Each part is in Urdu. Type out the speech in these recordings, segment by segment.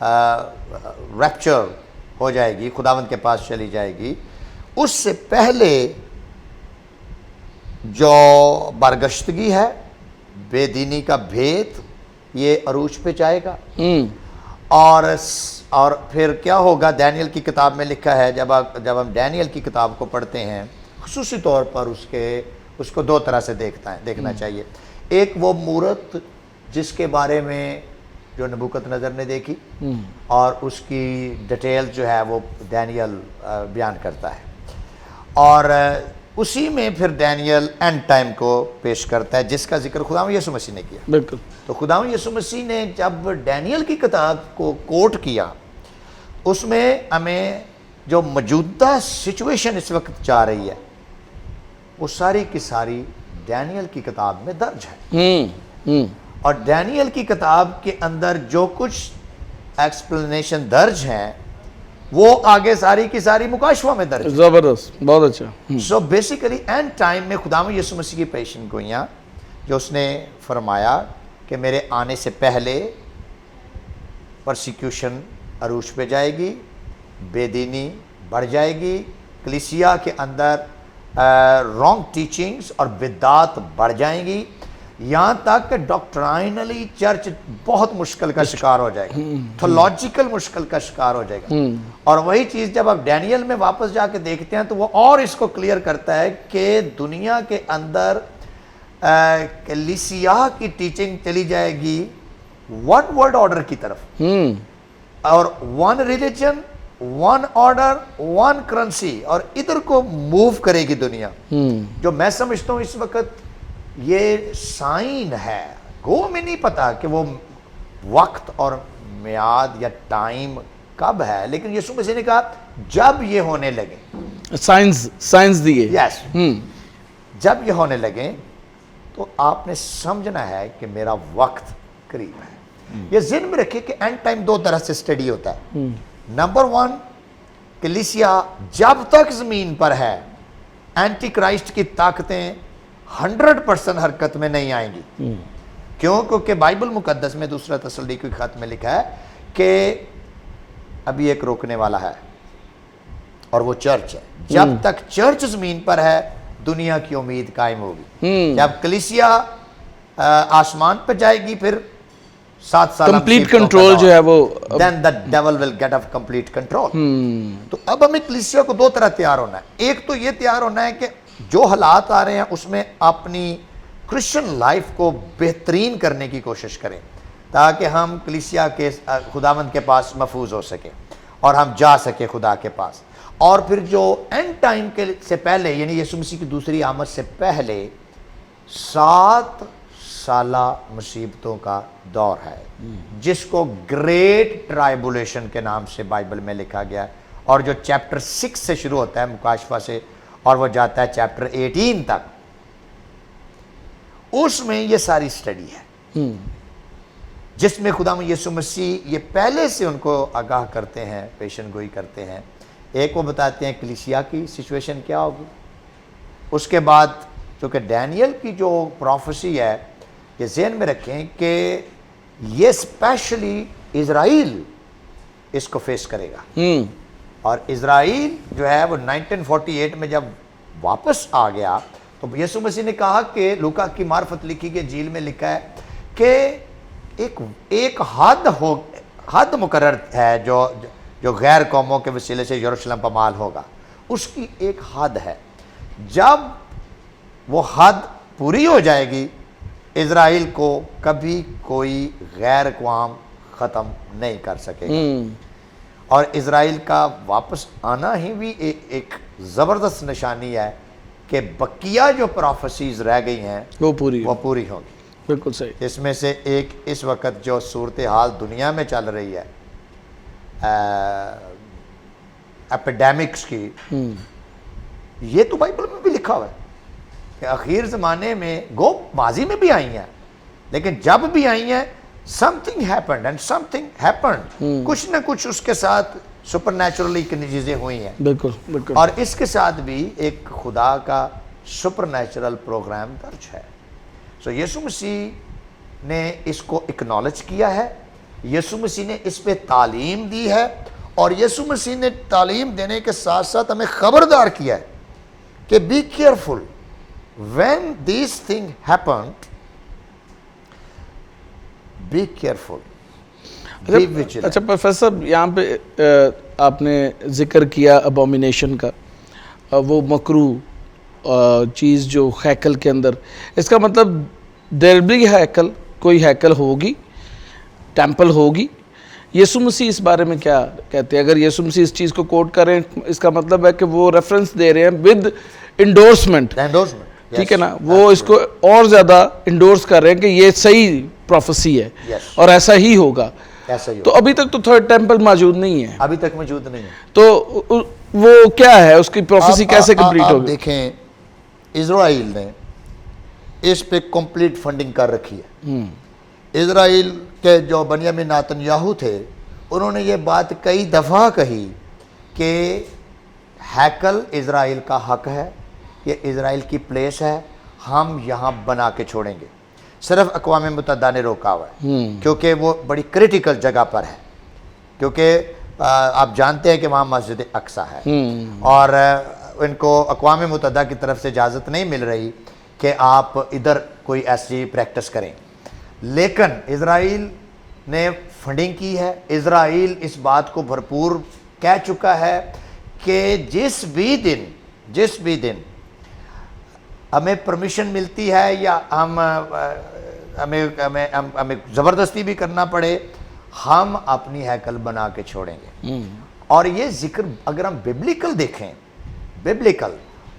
ریپچر ہو جائے گی, خداوند کے پاس چلی جائے گی, اس سے پہلے جو برگشتگی ہے, بے دینی کا بھید, یہ عروج پہ جائے گا. اور پھر کیا ہوگا, دانیل کی کتاب میں لکھا ہے, جب ہم دانیل کی کتاب کو پڑھتے ہیں, خصوصی طور پر اس کو دو طرح سے دیکھنا چاہیے. ایک وہ مورت جس کے بارے میں جو نبوکت نظر نے دیکھی, اور اس کی ڈیٹیل جو ہے وہ دانیل بیان کرتا ہے, اور اسی میں پھر دانیل اینڈ ٹائم کو پیش کرتا ہے, جس کا ذکر خداوند یسوع مسیح نے کیا. بالکل. تو خداوند یسوع مسیح نے جب دانیل کی کتاب کو کوٹ کیا, اس میں ہمیں جو موجودہ سچویشن اس وقت جا رہی ہے, وہ ساری کی ساری دانیل کی کتاب میں درج ہے. اور دانیل کی کتاب کے اندر جو کچھ ایکسپلینیشن درج ہیں, وہ آگے ساری کی ساری مکاشفہ میں درج ہے. زبردست, بہت اچھا. سو بیسیکلی اینڈ ٹائم میں خداوند یسوع مسیح کی پیشن گوئیاں, جو اس نے فرمایا کہ میرے آنے سے پہلے پرسیکیوشن عروج پہ جائے گی, بے دینی بڑھ جائے گی, کلیسیا کے اندر رانگ ٹیچنگز اور بدعات بڑھ جائیں گی, یہاں تک کہ ڈاکٹرائنلی چرچ بہت مشکل کا شکار ہو جائے گا, تھولوجیکل مشکل کا شکار ہو جائے گا. اور وہی چیز جب آپ ڈینیل میں واپس جا کے دیکھتے ہیں تو وہ اور اس کو کلیئر کرتا ہے کہ دنیا کے اندر کلیسیا کی ٹیچنگ چلی جائے گی ون ورلڈ آرڈر کی طرف, اور one religion, one order, one currency, اور ادھر کو موو کرے گی دنیا. جو میں سمجھتا ہوں اس وقت یہ سائن ہے, گو میں نہیں پتا کہ وہ وقت اور میعاد یا ٹائم کب ہے, لیکن یسوع مسیح نے کہا جب یہ ہونے لگے, سائنس دیے. یس, جب یہ ہونے لگے تو آپ نے سمجھنا ہے کہ میرا وقت قریب ہے. یہ ذہن میں رکھیں کہ اینڈ ٹائم دو طرح سے سٹڈی ہوتا ہے. نمبر 1, کلیسیا جب تک زمین پر ہے, اینٹی کرائسٹ کی طاقتیں 100% حرکت میں نہیں آئیں گی. کیوں؟ کیونکہ بائبل مقدس میں 2 تسلونیکی کے خط میں لکھا ہے کہ ابھی ایک روکنے والا ہے, اور وہ چرچ ہے. جب تک چرچ زمین پر ہے, دنیا کی امید قائم ہوگی. جب کلیسیا آسمان پہ جائے گی, پھر 7 سال کمپلیٹ کنٹرول جو ہے وہ, then the devil will get a complete control. تو اب ہمیں کلیسیا کو دو طرح تیار ہونا ہے. ایک تو یہ تیار ہونا ہے کہ جو حالات آ رہے ہیں اس میں اپنی کرسچن لائف کو بہترین کرنے کی کوشش کریں, تاکہ ہم کلیسیا کے خداوند کے پاس محفوظ ہو سکیں اور ہم جا سکیں خدا کے پاس. اور پھر جو اینڈ ٹائم کے سے پہلے, یعنی یسوع مسیح کی دوسری آمد سے پہلے 7 سالہ مصیبتوں کا دور ہے, جس کو گریٹ ٹرائبولیشن کے نام سے بائبل میں لکھا گیا ہے, اور جو چیپٹر 6 سے شروع ہوتا ہے مکاشفہ سے, اور وہ جاتا ہے چیپٹر 18 تک. اس میں یہ ساری سٹڈی ہے, جس میں خداوند یسوع مسیح یہ پہلے سے ان کو آگاہ کرتے ہیں, پیشن گوئی کرتے ہیں. ایک وہ بتاتے ہیں کلیسیا کی سچویشن کیا ہوگی, اس کے بعد چونکہ ڈینیل کی جو پروفیسی ہے, یہ ذہن میں رکھیں کہ یہ اسپیشلی اسرائیل اس کو فیس کرے گا. اور اسرائیل جو ہے وہ 1948 میں جب واپس آ گیا, تو یسوع مسیح نے کہا کہ لوکا کی معرفت لکھی گئی انجیل میں لکھا ہے کہ ایک حد مقرر ہے جو غیر قوموں کے وسیلے سے یروشلم پر مال ہوگا. اس کی ایک حد ہے, جب وہ حد پوری ہو جائے گی, اسرائیل کو کبھی کوئی غیر اقوام ختم نہیں کر سکے گا. اور اسرائیل کا واپس آنا ہی بھی ایک زبردست نشانی ہے کہ بقیہ جو پروفیسیز رہ گئی ہیں وہ پوری ہوگی. بالکل صحیح. اس میں سے ایک اس وقت جو صورتحال دنیا میں چل رہی ہے ایپیڈیمکس کی, یہ تو بائبل میں بھی لکھا ہوا ہے کہ آخر زمانے میں گو ماضی میں بھی آئی ہیں, لیکن جب بھی آئی ہیں something happened and something happened, کچھ نہ کچھ اس کے ساتھ سپر نیچرلی چیزیں ہوئی ہیں. بالکل بالکل. اور اس کے ساتھ بھی ایک خدا کا سپر نیچرل پروگرام درج ہے. سو یسوع مسیح نے اس کو اکنالج کیا ہے. یسوع مسیح نے اس پہ تعلیم دی ہے, اور یسوع مسیح نے تعلیم دینے کے ساتھ ساتھ ہمیں خبردار کیا ہے کہ be careful when these things happened, be careful, be vigilant. اچھا پروفیسر, یہاں پہ آپ نے ذکر کیا ابومینیشن کا, وہ مکروہ چیز جو ہیکل کے اندر, اس کا مطلب دیر بھی ہیکل, کوئی ہیکل ہوگی, ٹیمپل ہوگی. یسوع مسیح اس بارے میں کیا کہتے ہیں؟ اگر یسوع مسیح اس چیز کو کوٹ کریں, اس کا مطلب ہے کہ وہ ریفرنس دے رہے ہیں ود انڈورسمنٹ, ٹھیک ہے نا, وہ اس کو اور زیادہ انڈورس کر رہے ہیں کہ یہ صحیح پروفیسی ہے اور ایسا ہی ہوگا. تو ابھی تک تو تھرڈ ٹیمپل موجود نہیں ہے, ابھی تک موجود نہیں ہے. تو وہ کیا ہے, اس کی پروفیسی کیسے کمپلیٹ ہوگی؟ دیکھیں, اسرائیل نے اس پہ کمپلیٹ فنڈنگ کر رکھی ہے. اسرائیل کے جو بنیامین نیتنیاہو تھے, انہوں نے یہ بات کئی دفعہ کہی کہ ہیکل اسرائیل کا حق ہے, یہ اسرائیل کی پلیس ہے, ہم یہاں بنا کے چھوڑیں گے. صرف اقوام متحدہ نے روکا ہوا ہے کیونکہ وہ بڑی کریٹیکل جگہ پر ہے, کیونکہ آپ جانتے ہیں کہ وہاں مسجد اقصی ہے, اور ان کو اقوام متحدہ کی طرف سے اجازت نہیں مل رہی کہ آپ ادھر کوئی ایسی پریکٹس کریں. لیکن اسرائیل نے فنڈنگ کی ہے. اسرائیل اس بات کو بھرپور کہہ چکا ہے کہ جس بھی دن ہمیں پرمیشن ملتی ہے یا ہمیں زبردستی بھی کرنا پڑے, ہم اپنی ہیکل بنا کے چھوڑیں گے. اور یہ ذکر اگر ہم بیبلیکل دیکھیں,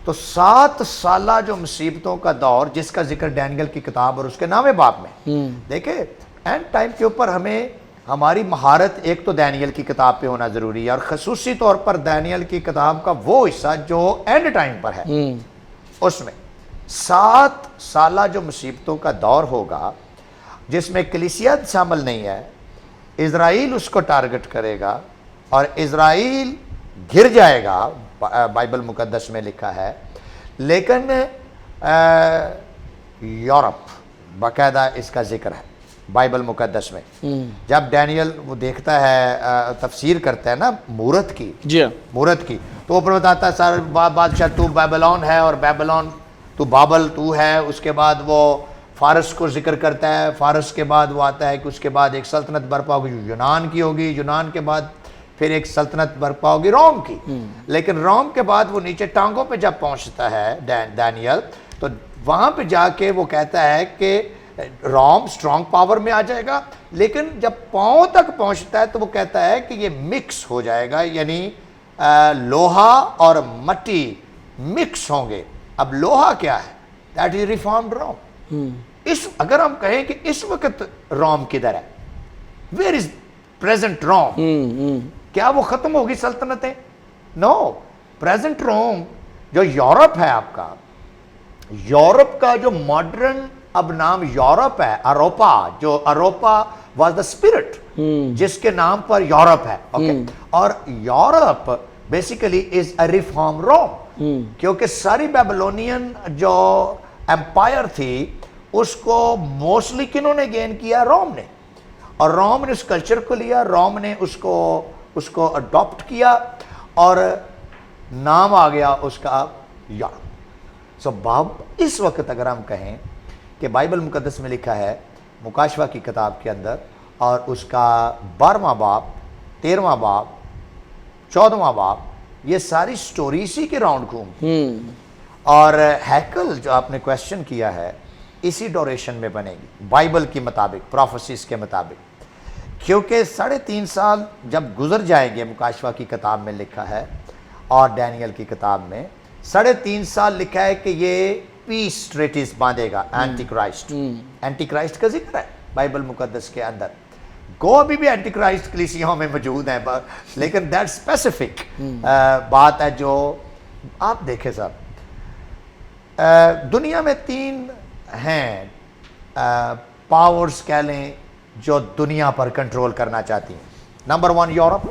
تو 7 سالہ جو مصیبتوں کا دور جس کا ذکر ڈینیل کی کتاب اور اس کے 9ویں باب میں دیکھیں, اینڈ ٹائم کے اوپر ہمیں ہماری مہارت ایک تو ڈینیل کی کتاب پہ ہونا ضروری ہے, اور خصوصی طور پر ڈینیل کی کتاب کا وہ حصہ جو اینڈ ٹائم پر ہے, اس میں 7 سالہ جو مصیبتوں کا دور ہوگا جس میں کلیسیا شامل نہیں ہے. اسرائیل اس کو ٹارگٹ کرے گا اور اسرائیل گر جائے گا, بائبل مقدس میں لکھا ہے. لیکن یورپ باقاعدہ اس کا ذکر ہے بائبل مقدس میں. جب ڈینیل وہ دیکھتا ہے, تفسیر کرتا ہے نا مورت کی, مورت کی, تو اوپر بتاتا ہے سارے بادشاہ تو بیبلون ہے, اور بیبلون تو بابل تو ہے. اس کے بعد وہ فارس کو ذکر کرتا ہے, فارس کے بعد وہ آتا ہے کہ اس کے بعد ایک سلطنت برپا ہوگی جو یونان کی ہوگی, یونان کے بعد پھر ایک سلطنت برپا ہوگی روم کی. لیکن روم کے بعد وہ نیچے ٹانگوں پہ جب پہنچتا ہے ڈینیل, تو وہاں پہ جا کے وہ کہتا ہے کہ روم سٹرونگ پاور میں آ جائے گا, لیکن جب پاؤں تک پہنچتا ہے تو وہ کہتا ہے کہ یہ مکس ہو جائے گا, یعنی لوہا اور مٹی مکس ہوں گے. اب لوہا کیا ہے؟ دیٹ از ریفارمڈ روم. اگر ہم کہیں کہ اس وقت روم کدھر ہے, ویئر از پریزنٹ روم, کیا وہ ختم ہوگی سلطنتیں؟ نو. پریزنٹ روم جو یورپ ہے, آپ کا یورپ کا جو ماڈرن اب نام یورپ ہے, اروپا, جو اروپا واز دا اسپرٹ جس کے نام پر یورپ ہے, اور Europe basically is a reform Rome, کیونکہ ساری بیبلونین جو امپائر تھی اس کو موسٹلی کنہوں نے گین کیا؟ روم نے. اور روم نے اس کلچر کو لیا, روم نے اس کو اڈاپٹ کیا, اور نام آ گیا اس کا یورپ. سو باب اس وقت اگر ہم کہیں کہ بائبل مقدس میں لکھا ہے مکاشفہ کی کتاب کے اندر, اور اس کا 12واں باب, 13واں باب, 14واں باب, یہ ساری سٹوری اسی کے راؤنڈ گھوم. اور ہیکل جو آپ نے کویسچن کیا ہے اسی ڈوریشن میں بنے گی بائبل کی مطابق, پروفیسیز کے مطابق, کیونکہ 3.5 سال جب گزر جائیں گے, مکاشفہ کی کتاب میں لکھا ہے اور ڈینیل کی کتاب میں 3.5 سال لکھا ہے کہ یہ پیس ٹریٹیز باندھے گا اینٹی کرائسٹ. اینٹی کرائسٹ کا ذکر ہے بائبل مقدس کے اندر. گو ابھی بھی اینٹی کرائسٹ کلیسیوں میں موجود ہیں, لیکن دیٹ اسپیسیفک بات ہے جو آپ دیکھیں صاحب. دنیا میں 3 ہیں پاورز کہہ لیں جو دنیا پر کنٹرول کرنا چاہتی ہیں. نمبر 1 یورپ,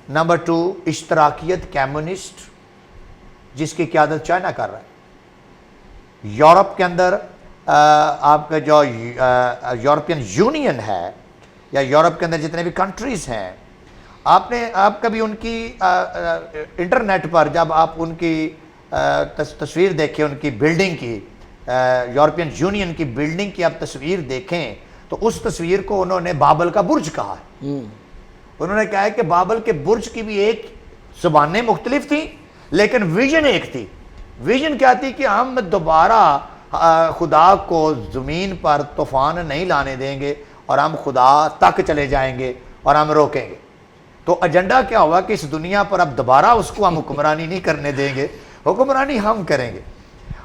نمبر 2 اشتراکیت کمیونسٹ جس کی قیادت چائنا کر رہا ہے. یورپ کے اندر آپ کا جو یورپین یونین ہے, یا یورپ کے اندر جتنے بھی کنٹریز ہیں، آپ کبھی ان کی انٹرنیٹ پر جب آپ ان کی تصویر دیکھیں، ان کی بلڈنگ کی، یورپین یونین کی بلڈنگ کی آپ تصویر دیکھیں تو اس تصویر کو انہوں نے بابل کا برج کہا ہے۔ انہوں نے کہا ہے کہ بابل کے برج کی بھی ایک زبانیں مختلف تھیں لیکن ویژن ایک تھی۔ ویژن کیا تھی کہ ہم دوبارہ خدا کو زمین پر طوفان نہیں لانے دیں گے اور ہم خدا تک چلے جائیں گے اور ہم روکیں گے۔ تو ایجنڈا کیا ہوا کہ اس دنیا پر اب دوبارہ اس کو ہم حکمرانی نہیں کرنے دیں گے، حکمرانی ہم کریں گے،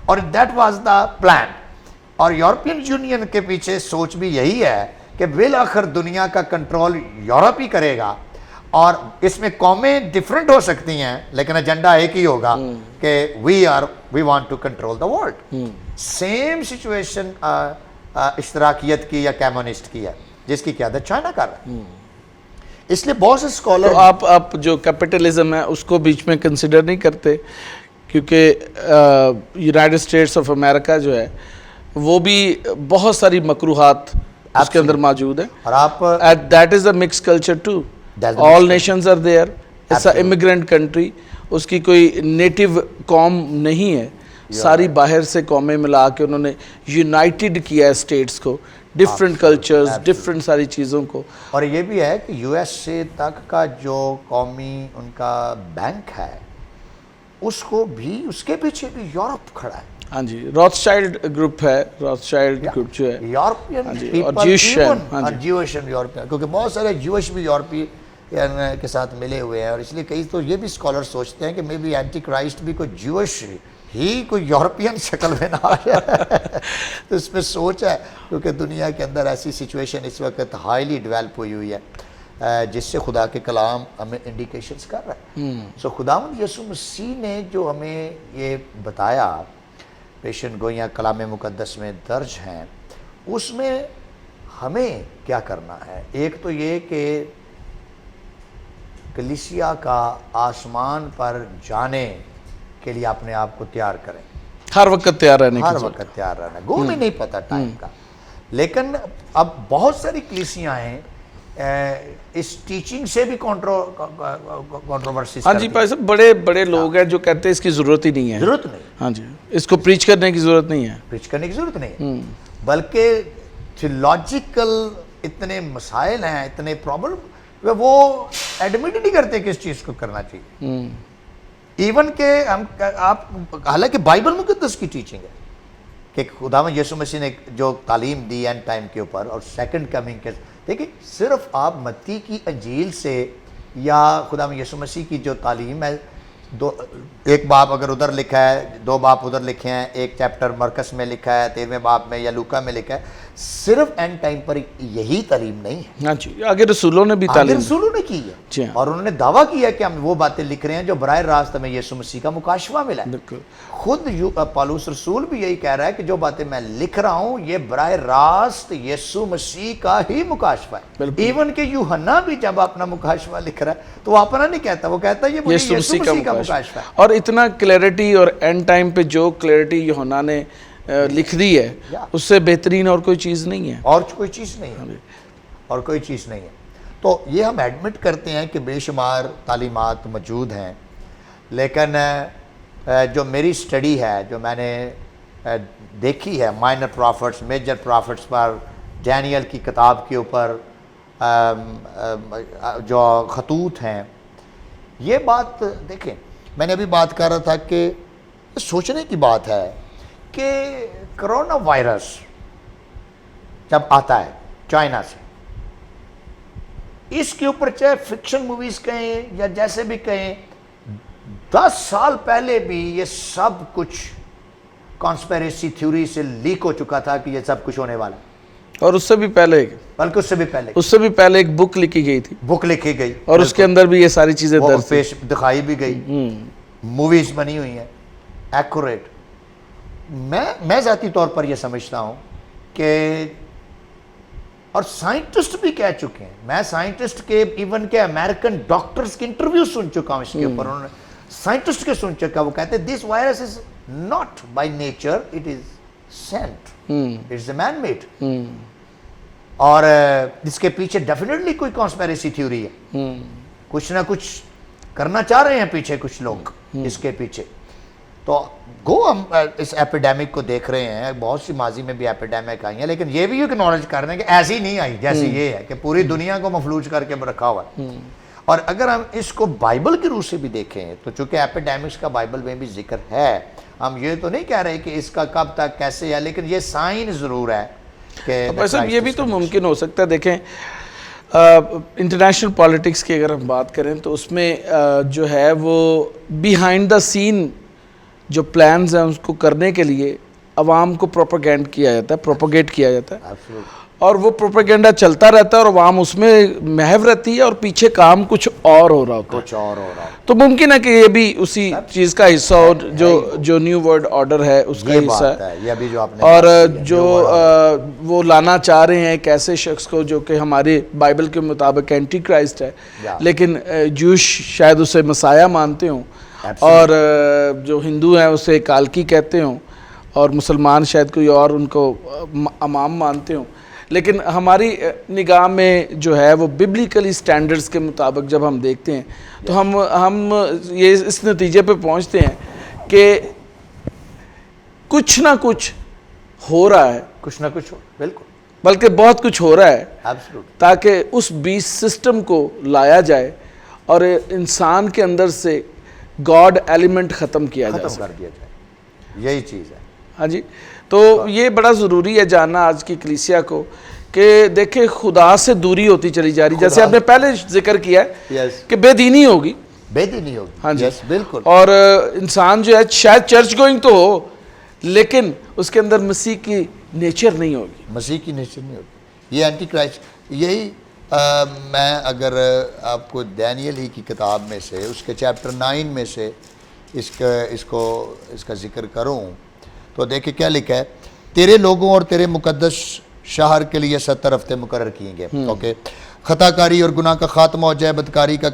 اور دیٹ واز دا پلان۔ اور یورپین یونین کے پیچھے سوچ بھی یہی ہے کہ بالآخر دنیا کا کنٹرول یورپ ہی کرے گا، اور اس میں قومیں ڈیفرنٹ ہو سکتی ہیں لیکن ایجنڈا ایک ہی ہوگا کہ we want to control the world. Same situation اشتراکیت کی یا کمیونسٹ کی ہے جس کی قیادت چائنا کر رہا ہے۔ اس لیے بہت سے اسکالر، تو آپ جو کیپٹلزم ہے اس کو بیچ میں کنسیڈر نہیں کرتے؟ کیونکہ یونائٹڈ اسٹیٹس آف امریکہ جو ہے وہ بھی بہت ساری مکروہات اس کے اندر موجود ہیں، اور آپ that is a mix culture too, all nations are there, it's a immigrant country, اس کی کوئی نیٹو قوم نہیں ہے، ساری باہر سے قومیں ملا کے انہوں نے یونائٹڈ کیا ہے اسٹیٹس کو، ڈفرینٹ کلچرز، ڈفرینٹ ساری چیزوں کو۔ اور یہ بھی ہے کہ یو ایس اے تک کا جو قومی ان کا بینک ہے اس کو بھی، اس کے پیچھے بھی یورپ کھڑا ہے۔ ہاں جی، روتھشائلڈ گروپ ہے، روتھشائلڈ گروپ جو ہے یورپین اور جیوش ہے، جیوش یورپین، کیونکہ بہت سارے جیوش بھی یورپی کے ساتھ ملے ہوئے ہیں، اور اس لیے کئی تو یہ بھی اسکالر سوچتے ہیں کہ مے بی اینٹی کرائسٹ بھی کوئی جیوش ہی کوئی یورپین شکل میں نہ آ جائے۔ تو اس میں سوچ ہے، کیونکہ دنیا کے اندر ایسی سچویشن اس وقت ہائیلی ڈیولپ ہوئی ہے جس سے خدا کے کلام ہمیں انڈیکیشنز کر رہا ہے۔ سو خداوند یسوع مسیح نے جو ہمیں یہ بتایا، پیشن گوئیاں کلام مقدس میں درج ہیں، اس میں ہمیں کیا کرنا ہے؟ ایک تو یہ کہ کلیسیا کا آسمان پر جانے کے لیے اپنے آپ کو تیار کریں، ہر وقت تیار رہنے کی ہر وقت تیار رہنا، گو میں نہیں پتہ ٹائم کا۔ لیکن اب بہت ساری کلیسیاں ہیں اس ٹیچنگ سے بھی کنٹروورسیز، ہاں جی بھائی صاحب، بڑے بڑے لوگ ہیں جو کہتے ہیں اس کی ضرورت ہی نہیں ہے، ضرورت نہیں، ہاں جی، اس کو پریچ کرنے کی ضرورت نہیں ہے، پریچ کرنے کی ضرورت نہیں ہے، بلکہ تھیولوجیکل اتنے مسائل ہیں، اتنے پرابلم، وہ ایڈمٹ نہیں کرتے کہ اس چیز کو کرنا چاہیے۔ ایون کہ آپ، حالانکہ بائبل مقدس کی ٹیچنگ ہے کہ خداوند یسوع مسیح نے جو تعلیم دی اینڈ ٹائم کے اوپر اور سیکنڈ کمنگ کے، دیکھیں صرف آپ متی کی انجیل سے یا خداوند یسوع مسیح کی جو تعلیم ہے، ایک باب اگر ادھر لکھا ہے، دو باب ادھر لکھے ہیں، ایک چیپٹر مرکس میں لکھا ہے 13ویں باب میں یا لوکا میں لکھا ہے، صرف اینڈ ٹائم پر یہی تعلیم نہیں ہے، ہاں جی، آگے رسولوں نے بھی تعلیم، رسولوں نے کی ہے، اور انہوں نے دعویٰ کیا کہ ہم وہ باتیں لکھ رہے ہیں جو براہ راست ہمیں یسوع مسیح کا مکاشفہ ملا ہے۔ بالکل، خود پالوس رسول بھی یہی کہہ رہا ہے کہ جو باتیں میں لکھ رہا ہوں یہ براہ راست یسوع مسیح کا ہی مکاشفہ ہے۔ ایون کہ یوحنا بھی جب اپنا مکاشفہ لکھ رہا ہے تو وہ اپنا نہیں کہتا، وہ کہتا ہے یہ یسوع مسیح کا مکاشفہ ہے۔ اور اتنا کلیئرٹی، اور اینڈ ٹائم پہ جو کلیئرٹی یوحنا نے لکھ دی ہے اس سے بہترین اور کوئی چیز نہیں ہے، اور کوئی چیز نہیں ہے، اور کوئی چیز نہیں ہے۔ تو یہ ہم ایڈمٹ کرتے ہیں کہ بے شمار تعلیمات موجود ہیں، لیکن جو میری سٹڈی ہے، جو میں نے دیکھی ہے مائنر پرافٹس، میجر پرافٹس پر، ڈینیل کی کتاب کے اوپر جو خطوط ہیں، یہ بات دیکھیں، میں نے ابھی بات کر رہا تھا کہ سوچنے کی بات ہے کہ کرونا وائرس جب آتا ہے چائنا سے، اس کے اوپر چاہے فکشن موویز کہیں یا جیسے بھی کہیں، 10 سال پہلے بھی یہ سب کچھ کانسپیریسی تھیوری سے لیک ہو چکا تھا کہ یہ سب کچھ ہونے والا ہے، اور اس سے بھی پہلے، بلکہ اس سے بھی پہلے ایک بک لکھی گئی تھی، بک لکھی گئی، اور اس کے اندر بھی یہ ساری چیزیں درج پیش دکھائی بھی گئی، موویز بنی ہوئی ہیں ایکوریٹ۔ میں ذاتی طور پر یہ سمجھتا ہوں کہ، اور سائنٹسٹ بھی کہہ چکے ہیں، میں سائنٹسٹ کے ایون کہ امریکن ڈاکٹرز کے انٹرویو سن چکا ہوں اس کے اوپر، انہوں نے سائنٹسٹ کے سن چکا، وہ کہتے ہیں this virus is not by nature, it is sent, it is a man made. اور اس کے پیچھے ڈیفینیٹلی کوئی کانسپیریسی تھیوری ہے, کچھ نہ کچھ کرنا چاہ رہے ہیں پیچھے کچھ لوگ اس کے پیچھے. تو ہم اس ایپیڈیمک کو دیکھ رہے ہیں, بہت سی ماضی میں بھی ایپیڈیمک آئی ہیں, لیکن یہ بھی اکنالج کر رہے ہیں کہ ایسی نہیں آئی جیسی یہ ہے کہ پوری دنیا کو مفلوج کر کے رکھا ہوا ہے. اور اگر ہم اس کو بائبل کی روح سے بھی دیکھیں تو چونکہ ایپیڈیمکس کا بائبل میں بھی ذکر ہے, ہم یہ تو نہیں کہہ رہے کہ اس کا کب تک کیسے ہے, لیکن یہ سائن ضرور ہے کہ صاحب یہ بھی تو ممکن ہو سکتا ہے. دیکھیں انٹرنیشنل پالیٹکس کی اگر ہم بات کریں تو اس میں جو ہے وہ بیہائنڈ دا سین جو پلانز ہیں اس کو کرنے کے لیے عوام کو پروپیگیٹ کیا جاتا ہے, اور وہ پروپیگنڈا چلتا رہتا ہے اور عوام اس میں محو رہتی ہے اور پیچھے کام کچھ اور ہو رہا ہوتا ہے. تو ممکن ہے کہ یہ بھی اسی چیز کا حصہ ہو جو نیو ورلڈ آرڈر ہے اس کا حصہ ہے, اور جو وہ لانا چاہ رہے ہیں ایک ایسے شخص کو جو کہ ہمارے بائبل کے مطابق اینٹی کرائسٹ ہے, لیکن جوش شاید اسے مسیح مانتے ہوں, اور جو ہندو ہیں اسے کالکی کہتے ہوں, اور مسلمان شاید کوئی اور ان کو امام مانتے ہوں. لیکن ہماری نگاہ میں جو ہے وہ ببلیکلی سٹینڈرڈز کے مطابق جب ہم دیکھتے ہیں تو ہم یہ اس نتیجے پہ پہنچتے ہیں کہ کچھ نہ کچھ ہو رہا ہے, کچھ نہ کچھ بالکل, بلکہ بہت کچھ ہو رہا ہے تاکہ اس بیسٹ سسٹم کو لایا جائے اور انسان کے اندر سے گاڈ ایلیمنٹ ختم کیا جائے. یہی چیز ہے. ہاں جی, تو یہ بڑا ضروری ہے جاننا آج کی کلیسیا کو کہ دیکھیں خدا سے دوری ہوتی چلی جا رہی, جیسے آپ نے پہلے ذکر کیا ہے کہ بے دینی ہوگی. ہاں جی بالکل. اور انسان جو ہے شاید چرچ گوئنگ تو ہو لیکن اس کے اندر مسیح کی نیچر نہیں ہوگی. یہ اینٹی کرائسٹ. یہی میں اگر آپ کو دانیل ہی کی کتاب میں سے اس کے چیپٹر 9 میں سے اس کا ذکر کروں تو دیکھیں کیا لکھا ہے, تیرے لوگوں اور تیرے مقدس شہر کے لیے 70 ہفتے مقرر کیے گئے. اوکے, خطا کاری اور گناہ کا خاتمہ ہو جائے, بدکاری کا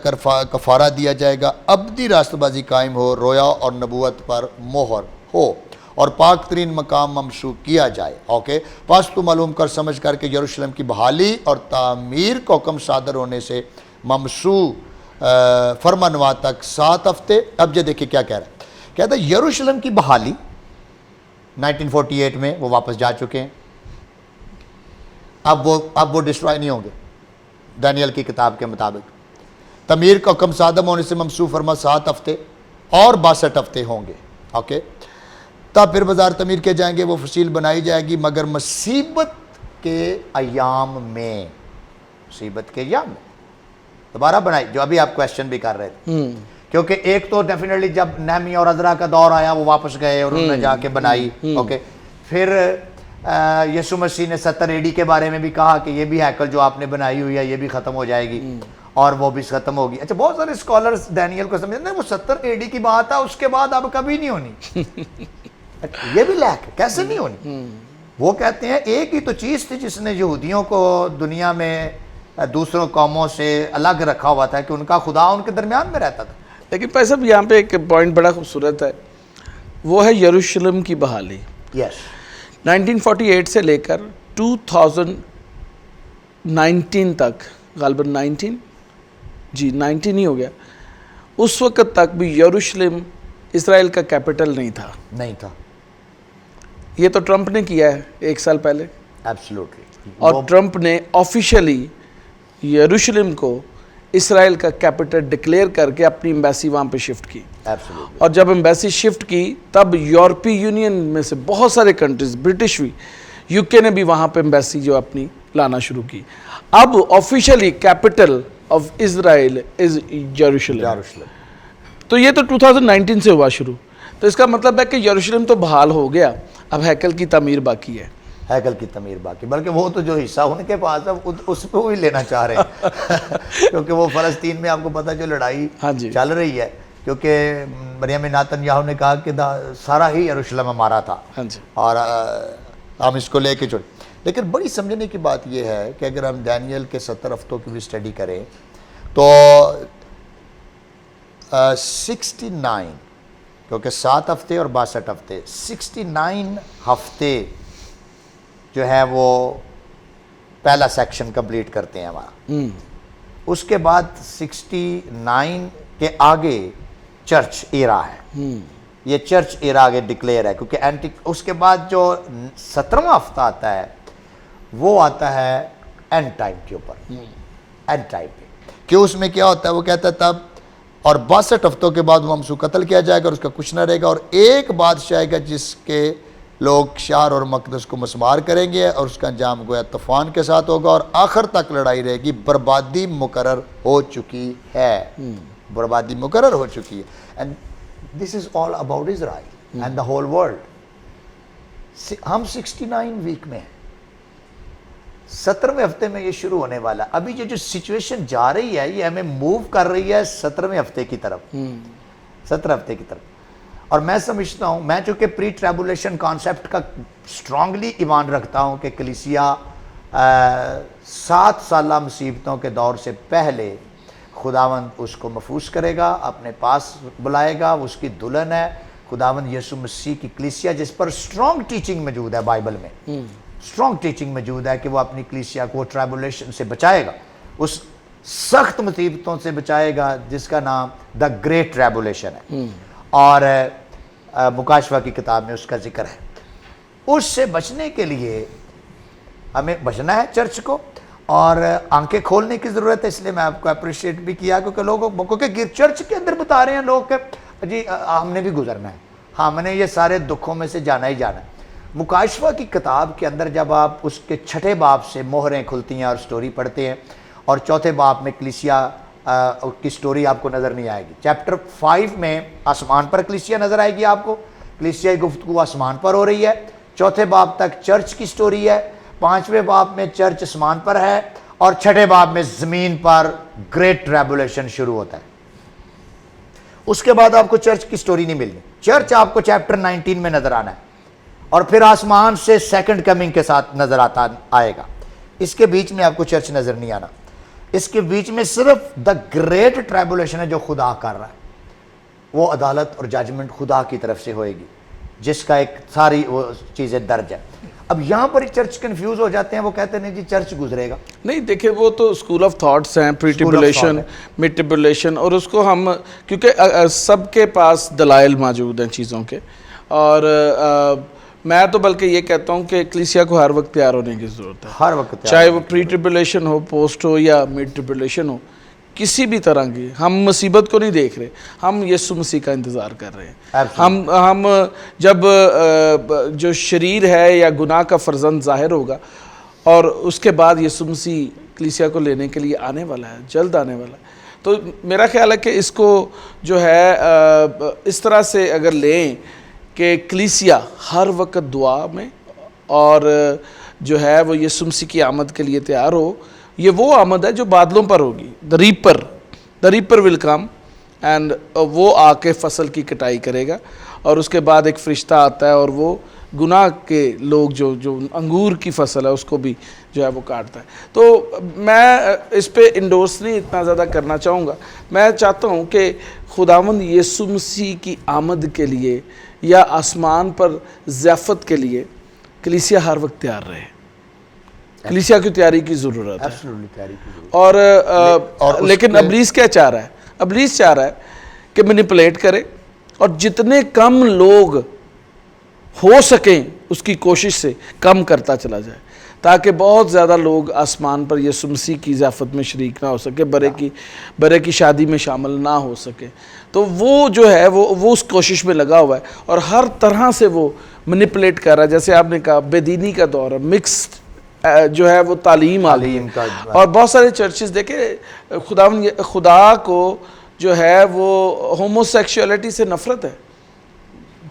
کفارہ دیا جائے گا, ابدی راست بازی قائم ہو, رویا اور نبوت پر مہر ہو, اور پاک ترین مقام ممسوح کیا جائے. اوکے, پس تو معلوم کر سمجھ کر کہ یروشلم کی بحالی اور تعمیر کا حکم صادر ہونے سے ممسوح فرمانوا تک 7 ہفتے. اب یہ دیکھیں کیا کہہ رہا ہے, کہتا ہے یروشلم کی بحالی 1948 میں وہ واپس جا چکے ہیں, اب وہ ڈسٹرائے نہیں ہوں گے دانیل کی کتاب کے مطابق. تعمیر کا حکم صادر ہونے سے ممسوح فرما 7 ہفتے اور 62 ہفتے ہوں گے. اوکے, تب پھر بازار تعمیر کیے جائیں گے, وہ فصیل بنائی جائے گی, مگر مصیبت کے ایام میں دوبارہ بنائی, جو ابھی آپ کویسچن بھی کر رہے تھے. کیونکہ ایک تو ڈیفینیٹلی جب نہمی اور عزرا کا دور آیا وہ واپس گئے اور انہوں نے جا کے بنائی. اوکے, پھر یسوع مسیح نے 70 AD کے بارے میں بھی کہا کہ یہ بھی ہیکل جو آپ نے بنائی ہوئی ہے یہ بھی ختم ہو جائے گی اور وہ بھی ختم ہوگی. اچھا, بہت سارے اسکالرز دانیل کو سمجھتے ہیں وہ 70 AD کی بات ہے, اس کے بعد اب کبھی نہیں ہونی. یہ بھی لیک کیسے نہیں ہونی. وہ کہتے ہیں ایک ہی تو چیز تھی جس نے یہودیوں کو دنیا میں دوسروں قوموں سے الگ رکھا ہوا تھا کہ ان کا خدا ان کے درمیان میں رہتا تھا. لیکن بھائی صاحب یہاں پہ ایک پوائنٹ بڑا خوبصورت ہے, وہ ہے یروشلم کی بحالی. 1948 سے لے کر 2019 تک, غالباً 19 ہی ہو گیا, اس وقت تک بھی یروشلم اسرائیل کا کیپٹل نہیں تھا. یہ تو ٹرمپ نے کیا ہے 1 سال پہلے. اور ٹرمپ نے آفیشلی یروشلم کو اسرائیل کا کیپٹل ڈکلیئر کر کے اپنی ایمبیسی وہاں پہ شفٹ کی. اور جب ایمبیسی شفٹ کی تب یورپی یونین میں سے بہت سارے کنٹریز, برٹش بھی, UK نے بھی وہاں پہ ایمبیسی جو اپنی لانا شروع کی. اب آفیشلی کیپٹل آف اسرائیل از یروشلم. تو یہ تو 2019 سے ہوا شروع. تو اس کا مطلب ہے کہ یروشلم تو بحال ہو گیا, اب ہیکل کی تعمیر باقی ہے. بلکہ وہ تو جو حصہ ان کے پاس ہے اس پہ وہی لینا چاہ رہے ہیں. کیونکہ وہ فلسطین میں آپ کو پتہ جو لڑائی چل رہی ہے, کیونکہ بنیامین نیتن یاہو نے کہا کہ سارا ہی یروشلم ہمارا تھا اور ہم اس کو لے کے چھوڑے. لیکن بڑی سمجھنے کی بات یہ ہے کہ اگر ہم دانیل کے 70 ہفتوں کی بھی اسٹڈی کریں تو 69, کیونکہ 7 ہفتے اور 62 ہفتے, 69 ہفتے جو ہے وہ پہلا سیکشن کمپلیٹ کرتے ہیں ہمارا. اس کے بعد 69 کے آگے چرچ ایرا ہے. یہ چرچ ایرا آگے ڈکلیئر ہے, کیونکہ اس کے بعد جو 17واں ہفتہ آتا ہے وہ آتا ہے اینڈ ٹائم کے اوپر. اینڈ ٹائم پہ کہ اس میں کیا ہوتا ہے, وہ کہتا ہے تب اور 62 ہفتوں کے بعد وہ ہم کو قتل کیا جائے گا اور اس کا کچھ نہ رہے گا, اور ایک بادشاہ آئے گا جس کے لوگ شہر اور مقدس کو مسمار کریں گے, اور اس کا انجام گویا طوفان کے ساتھ ہوگا, اور آخر تک لڑائی رہے گی. بربادی مقرر ہو چکی ہے. بربادی مقرر ہو چکی ہے. And this is all about Israel and the whole world. ہم 69 ویک میں ہیں, 17ویں ہفتے میں یہ شروع ہونے والا. ابھی یہ جو سچویشن جا رہی ہے یہ ہمیں موو کر رہی ہے 17ویں ہفتے کی طرف. 17 ہفتے کی طرف. اور میں سمجھتا ہوں, میں چونکہ پری ٹریبولیشن کانسیپٹ کا سٹرونگلی ایمان رکھتا ہوں کہ کلیسیا 7 سالہ مصیبتوں کے دور سے پہلے خداوند اس کو محفوظ کرے گا, اپنے پاس بلائے گا. اس کی دلہن ہے خداوند یسوع مسیح کی کلیسیا, جس پر سٹرونگ ٹیچنگ موجود ہے بائبل میں. سٹرونگ ٹیچنگ موجود ہے کہ وہ اپنی کلیسیا کو ٹریبولیشن سے بچائے گا, اس سخت مصیبتوں سے بچائے گا جس کا نام دا گریٹ ٹریبولیشن ہے. اور مکاشفہ کی کتاب میں اس کا ذکر ہے. اس سے بچنے کے لیے ہمیں بچنا ہے چرچ کو, اور آنکھیں کھولنے کی ضرورت ہے. اس لیے میں آپ کو اپریشیٹ بھی کیا کیونکہ چرچ کے اندر بتا رہے ہیں لوگ کہ جی ہم نے بھی گزرنا ہے, ہم نے یہ سارے دکھوں میں سے جانا ہی جانا ہے. مکاشفہ کی کتاب کے اندر جب آپ اس کے 6 باب سے مہریں کھلتی ہیں اور سٹوری پڑھتے ہیں, اور 4تھے باب میں کلیسیا کی سٹوری آپ کو نظر نہیں آئے گی. چیپٹر 5 میں آسمان پر کلیسیا نظر آئے گی آپ کو, کلیسیا کی گفتگو آسمان پر ہو رہی ہے. 4تھے باب تک چرچ کی سٹوری ہے. 5ویں باب میں چرچ آسمان پر ہے, اور 6ٹھے باب میں زمین پر گریٹ ٹریبولیشن شروع ہوتا ہے. اس کے بعد آپ کو چرچ کی سٹوری نہیں ملنی. چرچ آپ کو چیپٹر 19 میں نظر آنا ہے, اور پھر آسمان سے سیکنڈ کمنگ کے ساتھ نظر آئے گا. اس کے بیچ میں آپ کو چرچ نظر نہیں آنا. اس کے بیچ میں صرف دا گریٹ ٹریبولیشن ہے جو خدا کر رہا ہے. وہ عدالت اور ججمنٹ خدا کی طرف سے ہوئے گی, جس کا ایک ساری وہ چیزیں درج ہے. اب یہاں پر چرچ کنفیوز ہو جاتے ہیں, وہ کہتے ہیں نہیں جی چرچ گزرے گا. نہیں دیکھیں, وہ تو اسکول آف تھاٹس ہیں, پری ٹریبولیشن, مڈ ٹریبولیشن, اور اس کو ہم کیونکہ سب کے پاس دلائل موجود ہیں چیزوں کے. اور میں تو بلکہ یہ کہتا ہوں کہ کلیسیا کو ہر وقت تیار ہونے کی ضرورت ہے. ہر وقت, چاہے وہ پری ٹریبولیشن ہو, پوسٹ ہو, یا مڈ ٹریبولیشن ہو, کسی بھی طرح کی. ہم مصیبت کو نہیں دیکھ رہے, ہم یسوع مسیح کا انتظار کر رہے ہیں. ہم جب جو شریر ہے یا گناہ کا فرزند ظاہر ہوگا, اور اس کے بعد یسوع مسیح کلیسیا کو لینے کے لیے آنے والا ہے, جلد آنے والا ہے. تو میرا خیال ہے کہ اس کو جو ہے اس طرح سے اگر لیں کہ کلیسیا ہر وقت دعا میں, اور جو ہے وہ یسوع مسیح کی آمد کے لیے تیار ہو. یہ وہ آمد ہے جو بادلوں پر ہوگی. the reaper will come, and وہ آ کے فصل کی کٹائی کرے گا. اور اس کے بعد ایک فرشتہ آتا ہے اور وہ گناہ کے لوگ جو انگور کی فصل ہے اس کو بھی جو ہے وہ کاٹتا ہے. تو میں اس پہ انڈورس نہیں اتنا زیادہ کرنا چاہوں گا. میں چاہتا ہوں کہ خداوند یسوع مسیح کی آمد کے لیے یا آسمان پر ضیافت کے لیے کلیسیا ہر وقت تیار رہے. کلیسیا کی تیاری کی ضرورت ہے. اور لیکن ابلیس کیا چاہ رہا ہے؟ ابلیس چاہ رہا ہے کہ مینیپولیٹ کرے, اور جتنے کم لوگ ہو سکیں اس کی کوشش سے کم کرتا چلا جائے, تاکہ بہت زیادہ لوگ آسمان پر یسوع مسیح کی ضیافت میں شریک نہ ہو سکے, برے کی شادی میں شامل نہ ہو سکے. تو وہ جو ہے وہ اس کوشش میں لگا ہوا ہے, اور ہر طرح سے وہ مینیپولیٹ کر رہا ہے. جیسے آپ نے کہا بے دینی کا دور ہے, مکسڈ جو ہے وہ تعلیم کا, اور بہت سارے چرچز دیکھیں خدا کو جو ہے وہ ہومو سیکشولیٹی سے نفرت ہے.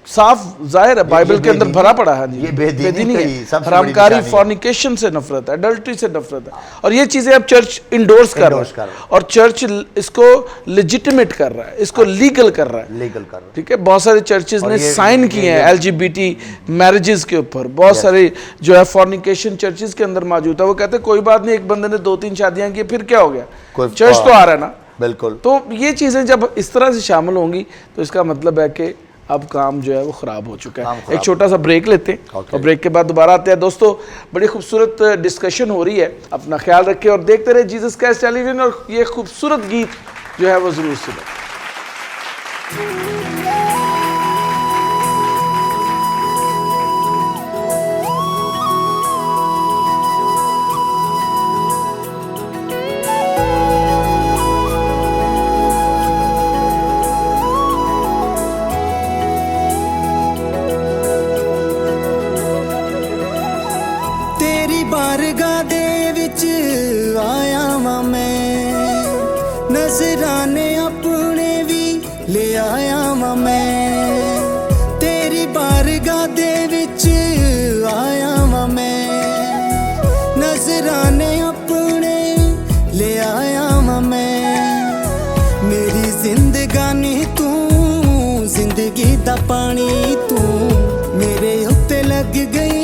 صاف ظاہر ہے, بائبل کے اندر بھرا پڑا ہے. یہ بے دینی ہے, حرام کاری, فورنیکیشن سے نفرت ہے, ایڈلٹری سے نفرت ہے. اور یہ چیزیں اب چرچ انڈورس کر رہا ہے, اور چرچ اس کو لیجیٹیمیٹ کر رہا ہے, اس کو لیگل کر رہا ہے. ٹھیک ہے, بہت سارے چرچز نے سائن کیے ہیں LGBT میرجز کے اوپر. بہت سارے جو ہے فورنیکیشن چرچز کے اندر موجود ہے. وہ کہتے ہیں کوئی بات نہیں, ایک بندے نے 2-3 شادیاں کی, پھر کیا ہو گیا, چرچ تو آ رہا ہے نا. بالکل. تو یہ چیزیں جب اس طرح سے شامل ہوں گی تو اس کا مطلب ہے کہ اب کام جو ہے وہ خراب ہو چکا کام ہے. خراب. ایک چھوٹا سا بریک لیتے ہیں اور بریک کے بعد دوبارہ آتے ہیں. دوستو بڑی خوبصورت ڈسکشن ہو رہی ہے, اپنا خیال رکھیں اور دیکھتے رہے جیزس کرائسٹ ٹیلی ویژن, اور یہ خوبصورت گیت جو ہے وہ ضرور سنیں. ਤੇਰੀ ਬਾਰਗਾਹ ਦੇ ਵਿੱਚ ਆਇਆ ਵਾਂ ਮੈਂ, ਨਜ਼ਰਾਨੇ ਆਪਣੇ ਵੀ ਲੈ ਆਇਆ ਵਾਂ ਮੈਂ. ਤੇਰੀ ਬਾਰਗਾਹ ਦੇ ਵਿੱਚ ਆਇਆ ਵਾਂ ਮੈਂ, ਨਜ਼ਰਾਨੇ ਆਪਣੇ ਲੈ ਆਇਆ ਵਾਂ ਮੈਂ. ਮੇਰੀ ਜ਼ਿੰਦਗਾਨੀ ਤੂੰ, ਜ਼ਿੰਦਗੀ ਦਾ ਪਾਣੀ ਤੂੰ, ਮੇਰੇ ਉੱਤੇ ਲੱਗ ਗਈ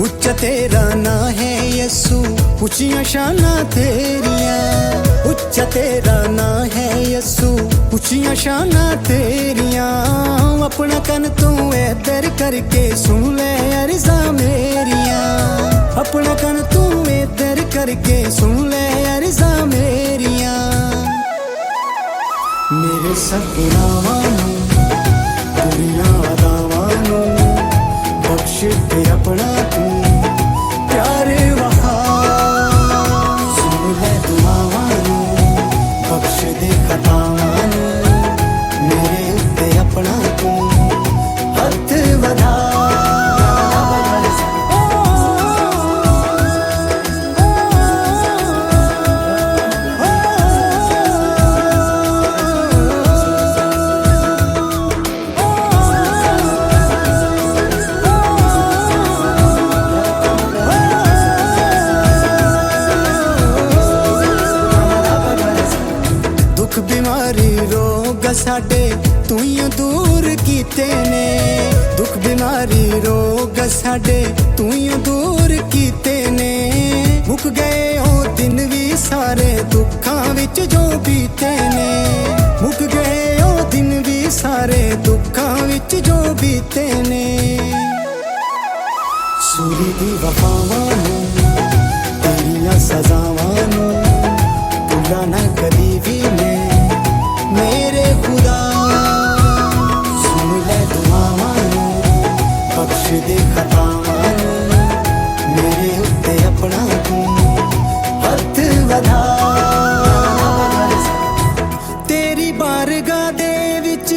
ਉੱਚਾ ਤੇਰਾ ਨਾਂ ਹੈ ਯਿਸੂ, ਉੱਚੀਆਂ ਸ਼ਾਨਾਂ ਤੇਰੀਆਂ. ਉੱਚਾ ਤੇਰਾ ਨਾਂ ਹੈ ਯਿਸੂ, ਉੱਚੀਆਂ ਸ਼ਾਨਾਂ ਤੇਰੀਆਂ. ਆਪਣਾ ਕੰਨ ਤੂੰ ਇੱਧਰ ਕਰਕੇ ਸੁਣ ਲੈ ਅਰਜ਼ਾਂ ਮੇਰੀਆਂ. ਆਪਣਾ ਕੰਨ ਤੂੰ ਇੱਧਰ ਕਰਕੇ ਸੁਣ ਲੈ ਅਰਜ਼ਾਂ ਮੇਰੀਆਂ. ਮੇਰੇ ਸਪਨਾਵਾਂ ਨੂੰ, ਦੁਨੀਆਂ ਅਦਾਵਾਂ ਨੂੰ ਬਖਸ਼ ਦੇ ਆਪਣਾ ਤੂੰ ਪਿਆਰ ਵਹਾ. ਸੁਣ ਲੈ ਦੁਆਵਾਂ ਨੂੰ, ਬਖਸ਼ ਦੇ ਖਤਾਵਾਂ ਨੂੰ, ਮੇਰੇ ਉੱਤੇ ਆਪਣਾ ਤੂੰ ਹੱਥ ਵਧਾ. ਬਿਮਾਰੀ ਰੋਗ ਸਾਡੇ ਤੂੰ ਹੀ ਦੂਰ ਕੀਤੇ ਨੇ. ਦੁੱਖ ਬਿਮਾਰੀ ਰੋਗ ਸਾਡੇ ਤੂੰ ਹੀ ਦੂਰ ਕੀਤੇ ਨੇ. ਮੁੱਕ ਗਏ ਉਹ ਦਿਨ ਵੀ ਸਾਰੇ ਦੁੱਖਾਂ ਵਿੱਚ ਜੋ ਬੀਤੇ ਨੇ. ਮੁੱਕ ਗਏ ਉਹ ਦਿਨ ਵੀ ਸਾਰੇ ਦੁੱਖਾਂ ਵਿੱਚ ਜੋ ਬੀਤੇ ਨੇ. ਸੂਰੀ ਦੀ ਵਫਾਵਾਂ ਨੂੰ, ਤੇਰੀਆਂ ਸਜ਼ਾਵਾਂ ਨੂੰ ਭੁੱਲਾ ਨਾ ਕਦੀ ਵੀ ਮੈਂ ਮੇਰੇ ਖੁਦਾ. ਸੁਣ ਲੈ ਦੁਆਵਾਂ ਨੂੰ, ਬਖਸ਼ ਦੇ ਖਤਾਵਾਂ ਨੂੰ, ਮੇਰੇ ਉੱਤੇ ਆਪਣਾ ਤੂੰ ਹੱਥ ਵਧਾ. ਤੇਰੀ ਬਾਰਗਾਹ ਦੇ ਵਿੱਚ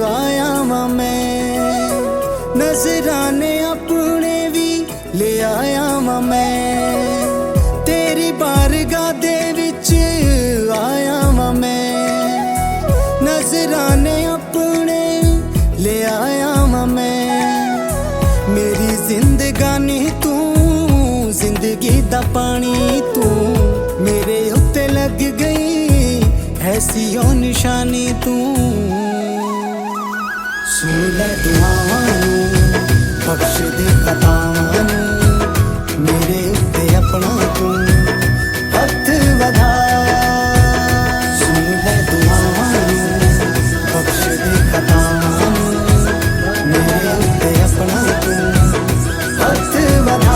ਆਇਆ ਵਾਂ ਮੈਂ, ਨਜ਼ਰਾਨੇ ਆਪਣੇ ਵੀ ਲੈ ਆਇਆ ਵਾਂ ਮੈਂ. ਤੇਰੀ ਬਾਰਗਾਹ ਦੇ ਵਿੱਚ ਆਇਆ ਵਾਂ ਮੈਂ, ਨਜ਼ਰਾਨੇ ਆਪਣੇ ਲੈ ਆਇਆ ਵਾਂ ਮੈਂ. ਮੇਰੀ ਜ਼ਿੰਦਗਾਨੀ ਤੂੰ, ਜ਼ਿੰਦਗੀ ਦਾ ਪਾਣੀ ਤੂੰ, ਮੇਰੇ ਉੱਤੇ ਲੱਗ ਗਈ ਐਸੀ ਓ ਨਿਸ਼ਾਨੀ ਤੂੰ. ਸੁਣ ਲੈ ਦੁਆਵਾਂ ਨੂੰ, ਬਖਸ਼ ਦੇ ਖਤਾਵਾਂ ਨੂੰ, ਮੇਰੇ ਉੱਤੇ ਆਪਣਾ ਤੂੰ ਹੱਥ ਵਧਾ. ਸੁਣ ਲੈ ਦੁਆਵਾਂ ਨੂੰ, ਬਖਸ਼ ਦੇ ਖਤਾਵਾਂ ਨੂੰ, ਮੇਰੇ ਉੱਤੇ ਆਪਣਾ ਤੂੰ ਹੱਥ ਵਧਾ.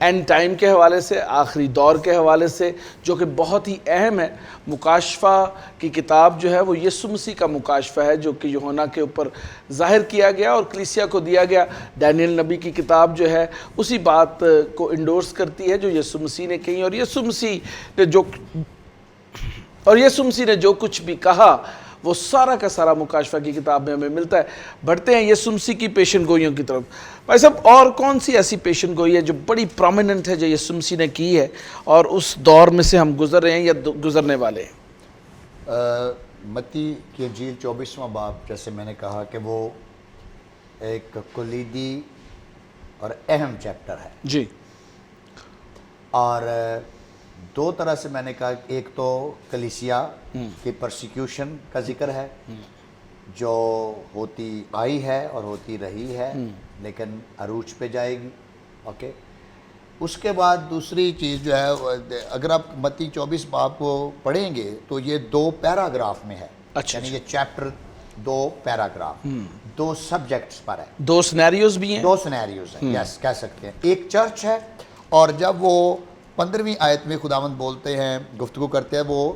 اینڈ ٹائم کے حوالے سے، آخری دور کے حوالے سے، جو کہ بہت ہی اہم ہے۔ مکاشفہ کی کتاب جو ہے وہ یسوع مسیح کا مکاشفہ ہے، جو کہ یوحنا کے اوپر ظاہر کیا گیا اور کلیسیا کو دیا گیا۔ ڈینیل نبی کی کتاب جو ہے اسی بات کو انڈورس کرتی ہے جو یسوع مسیح نے کہی، اور یسوع مسیح نے جو کچھ بھی کہا وہ سارا کا سارا مکاشفہ کی کتاب میں ہمیں ملتا ہے۔ بڑھتے ہیں یسوع مسیح کی پیشن گوئیوں کی طرف۔ بھائی صاحب، اور کون سی ایسی پیشن گوئی ہے جو بڑی پرومیننٹ ہے، جو یسوع مسیح نے کی ہے اور اس دور میں سے ہم گزر رہے ہیں یا گزرنے والے ہیں؟ متی کی انجیل 24واں باب، جیسے میں نے کہا کہ وہ ایک کلیدی اور اہم چیپٹر ہے، جی، اور دو طرح سے میں نے کہا، ایک تو کلیسیا کی پرسیکیوشن کا ذکر ہے جو ہوتی آئی ہے اور ہوتی رہی ہے، لیکن عروج پہ جائے گی۔ اوکے، اس کے بعد دوسری چیز جو ہے، اگر آپ متی 24 باب کو پڑھیں گے تو یہ 2 پیراگراف میں ہے، یعنی یہ چیپٹر 2 پیراگراف 2 سبجیکٹس پر ہے، 2 سینیریوز بھی ہیں، 2 سینیریوز ہیں، یس کہہ سکتے ہیں۔ ایک چرچ ہے، اور جب وہ 15ویں آیت میں خداوند بولتے ہیں، گفتگو کرتے ہیں، وہ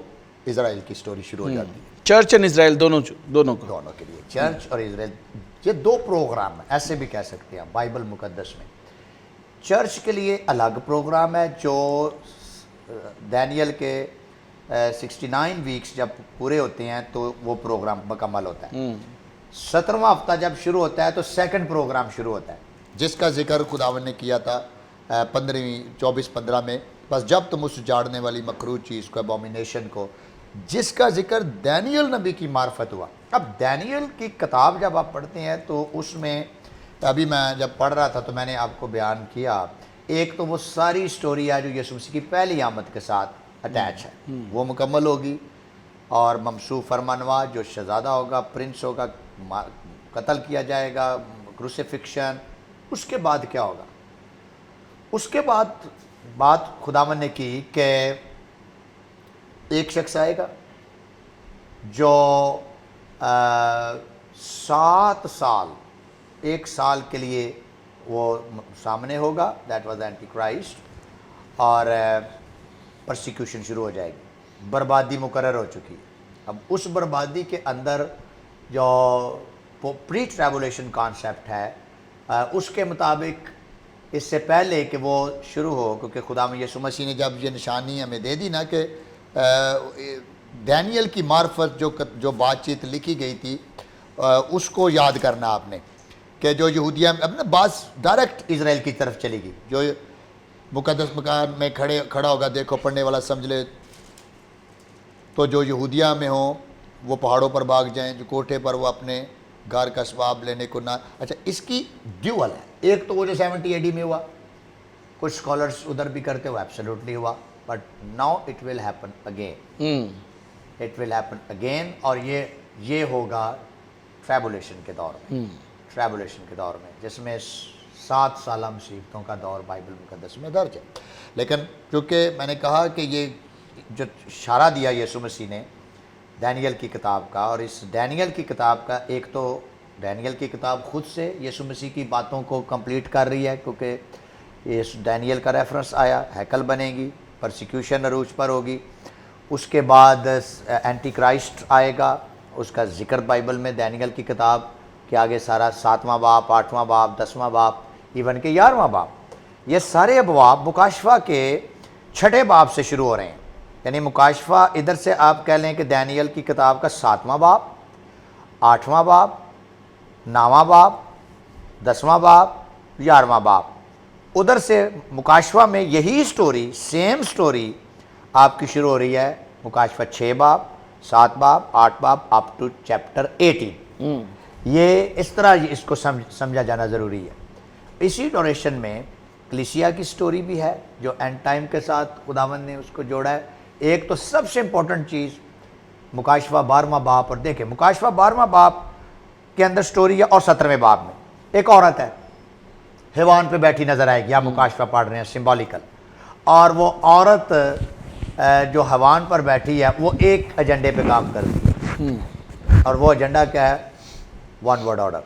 اسرائیل کی سٹوری شروع ہو جاتی ہے۔ چرچ اینڈ اسرائیل دونوں کو، دونوں کے لیے، چرچ اور اسرائیل، یہ 2 پروگرام ہیں، ایسے بھی کہہ سکتے ہیں بائبل مقدس میں۔ چرچ کے لیے الگ پروگرام ہے، جو دانیل کے 69 ویکس جب پورے ہوتے ہیں تو وہ پروگرام مکمل ہوتا ہے۔ 17واں ہفتہ جب شروع ہوتا ہے تو سیکنڈ پروگرام شروع ہوتا ہے، جس کا ذکر خداوند نے کیا تھا 24-15 میں، بس جب تم اس جاڑنے والی مکروہ چیز کو، ابومینیشن کو، جس کا ذکر دانیل نبی کی معرفت ہوا۔ اب دانیل کی کتاب جب آپ پڑھتے ہیں تو اس میں، ابھی میں جب پڑھ رہا تھا تو میں نے آپ کو بیان کیا، ایک تو وہ ساری سٹوری ہے جو یسوع مسیح کی پہلی آمد کے ساتھ اٹیچ ہے، وہ مکمل ہوگی، اور ممسوح فرمانوا جو شہزادہ ہوگا، پرنس ہوگا، قتل کیا جائے گا، کروسیفکشن۔ اس کے بعد کیا ہوگا؟ اس کے بعد بات خداوند نے کی کہ ایک شخص آئے گا جو 7 سال، 1 سال کے لیے وہ سامنے ہوگا، دیٹ واز اینٹی کرائسٹ، اور پرسیکیوشن شروع ہو جائے گی، بربادی مقرر ہو چکی ہے۔ اب اس بربادی کے اندر جو پری ٹریبولیشن کانسیپٹ ہے، اس کے مطابق اس سے پہلے کہ وہ شروع ہو، کیونکہ خداوند یسوع مسیح نے جب یہ نشانی ہمیں دے دی نا کہ دانیل کی معرفت جو بات چیت لکھی گئی تھی، اس کو یاد کرنا آپ نے، کہ جو یہودیہ اب نا بعض ڈائریکٹ اسرائیل کی طرف چلی گئی، جو مقدس مکان میں کھڑا ہوگا، دیکھو پڑھنے والا سمجھ لے، تو جو یہودیہ میں ہوں وہ پہاڑوں پر بھاگ جائیں، جو کوٹھے پر وہ اپنے گھر کا اسباب لینے کو نہ۔ اچھا، اس کی ڈیول ہے، ایک تو وہ جو 70 AD میں ہوا، کچھ اسکالرس ادھر بھی کرتے ہوئے ایبسلیوٹلی ہوا، but now it will happen again, it will happen again, اور یہ ہوگا ٹریبولیشن کے دور میں، ٹریبولیشن کے دور میں، جس میں 7 سالہ مصیبتوں کا دور بائبل مقدس میں درج ہے۔ لیکن کیونکہ میں نے کہا کہ یہ جو اشارہ دیا یسوع مسیح نے دانیل کی کتاب کا، اور اس دانیل کی کتاب کا، ایک تو دانیل کی کتاب خود سے یسوع مسیح کی باتوں کو کمپلیٹ کر رہی ہے، کیونکہ اس دانیل کا ریفرنس آیا، ہیکل بنے گی، پرسیکیوشن عروج پر ہوگی، اس کے بعد اینٹی کرائسٹ آئے گا، اس کا ذکر بائبل میں دانیل کی کتاب کے آگے سارا 7واں باب، 8واں باب، 10واں باب، ایون کہ 11واں باب، یہ سارے ابواب مکاشفہ کے 6 باب سے شروع ہو رہے ہیں۔ یعنی مکاشفہ ادھر سے آپ کہہ لیں کہ دانیل کی کتاب کا 7واں باب، 8واں باب، 9واں باب، 10واں باب، 11واں باب، ادھر سے مکاشفہ میں یہی سٹوری، سیم سٹوری آپ کی شروع ہو رہی ہے، مکاشفہ 6 باب، 7 باب، 8 باب، اپ ٹو چیپٹر 18۔ یہ اس طرح اس کو سمجھا جانا ضروری ہے۔ اسی ڈوریشن میں کلیسیا کی سٹوری بھی ہے جو اینڈ ٹائم کے ساتھ خداوند نے اس کو جوڑا ہے۔ ایک تو سب سے امپورٹنٹ چیز مکاشفہ 12واں باب، اور دیکھیں مکاشفہ 12واں باب کے اندر سٹوری ہے، اور 17ویں باب میں ایک عورت ہے حیوان پہ بیٹھی نظر آئے گی، آپ مکاشفہ پڑھ رہے ہیں سمبولیکل، اور وہ عورت جو حیوان پر بیٹھی ہے وہ ایک ایجنڈے پہ کام کرتی ہے، اور وہ ایجنڈا کیا ہے؟ 1 ورڈ آرڈر۔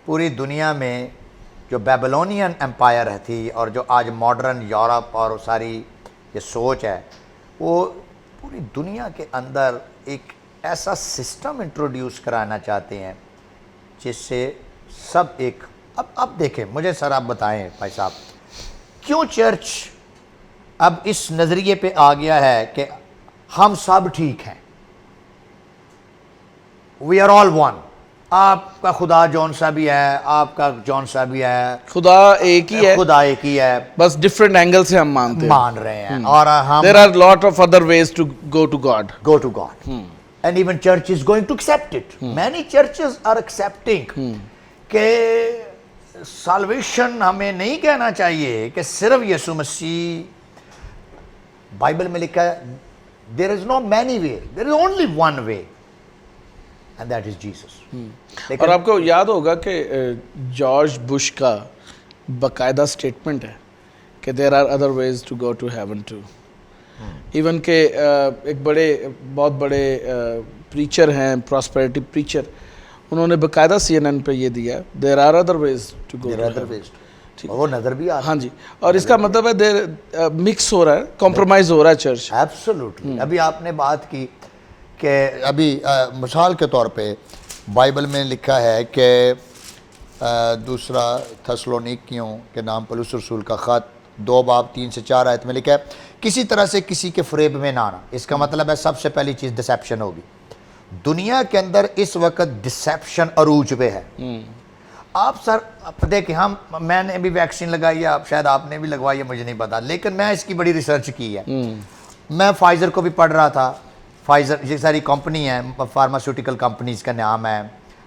پوری دنیا میں جو بیبلونین امپائر تھی اور جو آج ماڈرن یورپ اور ساری یہ سوچ ہے، وہ پوری دنیا کے اندر ایک ایسا سسٹم انٹروڈیوس کرانا چاہتے ہیں جس سے سب ایک اب دیکھیں، مجھے سر آپ بتائیں بھائی صاحب، کیوں چرچ اب اس نظریے پہ آ گیا ہے کہ ہم سب ٹھیک ہیں، وی آر آل ون، آپ کا خدا جون سا بھی ہے، آپ کا جون سا بھی ہے، خدا ایک ہی ہے، خدا ایک ہی ہے، بس ڈفرینٹ اینگل سے ہم مانتے ہیں. مان رہے ہیں، اور ہم There are lot of other ways to go to God. go to God. And even church is going to accept it. Many churches are accepting کہ salvation ہمیں نہیں کہنا چاہیے کہ صرف یسوع مسیح. بائبل میں لکھا ہے there is no many way, there is only one way, and that is Jesus. اور آپ کو یاد ہوگا کہ جارج بش کا باقاعدہ سٹیٹمنٹ ہے کہ there are other ways to go to heaven too. Even کہ ایک بہت بڑے پریچر ہیں، پراسپیرٹی پریچر، انہوں نے باقاعدہ CNN پہ یہ دیا there are other ways to go to heaven. وہ نظر بھی آ رہا ہے. ہاں جی، اور اس کا مطلب ہے مکس ہو رہا ہے، کمپرومائز ہو رہا ہے چرچ. ایبسولوٹلی. ابھی آپ نے بات کی کہ ابھی مثال کے طور پہ بائبل میں لکھا ہے کہ دوسرا تھسلونیکیوں کے نام پولس رسول کا خط 2 باب 3 سے 4 آیت میں لکھا ہے کسی طرح سے کسی کے فریب میں نہ آنا. اس کا مطلب ہے سب سے پہلی چیز ڈسیپشن ہوگی. دنیا کے اندر اس وقت ڈسیپشن عروج پہ ہے. آپ سر دیکھیں، میں نے بھی ویکسین لگائی ہے، شاید آپ نے بھی لگوائی ہے، مجھے نہیں پتا، لیکن میں اس کی بڑی ریسرچ کی ہے. میں فائزر کو بھی پڑھ رہا تھا. فائزر یہ ساری کمپنی ہے، فارماسیوٹیکل کمپنیز کا نام ہے.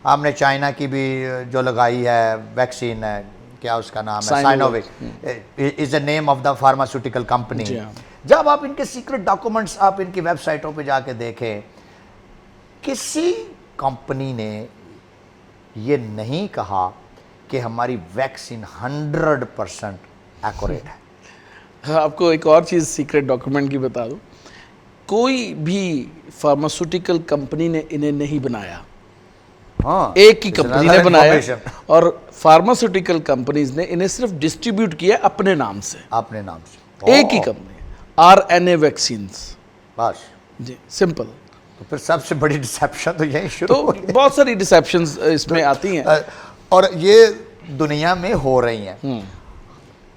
آپ نے چائنا کی بھی جو لگائی ہے ویکسین ہے، کیا اس کا نام ہے، Sinovac is a name of the pharmaceutical company. جب آپ ان کے سیکرٹ ڈاکومنٹس آپ ان کی ویب سائٹوں پہ جا کے دیکھیں، کسی کمپنی نے یہ نہیں کہا کہ ہماری ویکسین 100% ایکوریٹ ہے. آپ کو ایک اور چیز سیکرٹ ڈاکومنٹ کی بتا دوں، کوئی بھی فارماسیوٹیکل کمپنی نے انہیں نہیں بنایا. ایک ہی کمپنی نے بنایا، اور فارماسیوٹیکل کمپنیز نے انہیں صرف ڈسٹریبیوٹ کیا اپنے نام سے. اپنے نام سے ایک ہی کمپنی، RNA ویکسینز. بس جی، سمپل. تو پھر سب سے بڑی ڈسیپشن تو یہی شروع تو بہت ساری ڈسیپشنز اس میں آتی ہیں، اور یہ دنیا میں ہو رہی ہیں.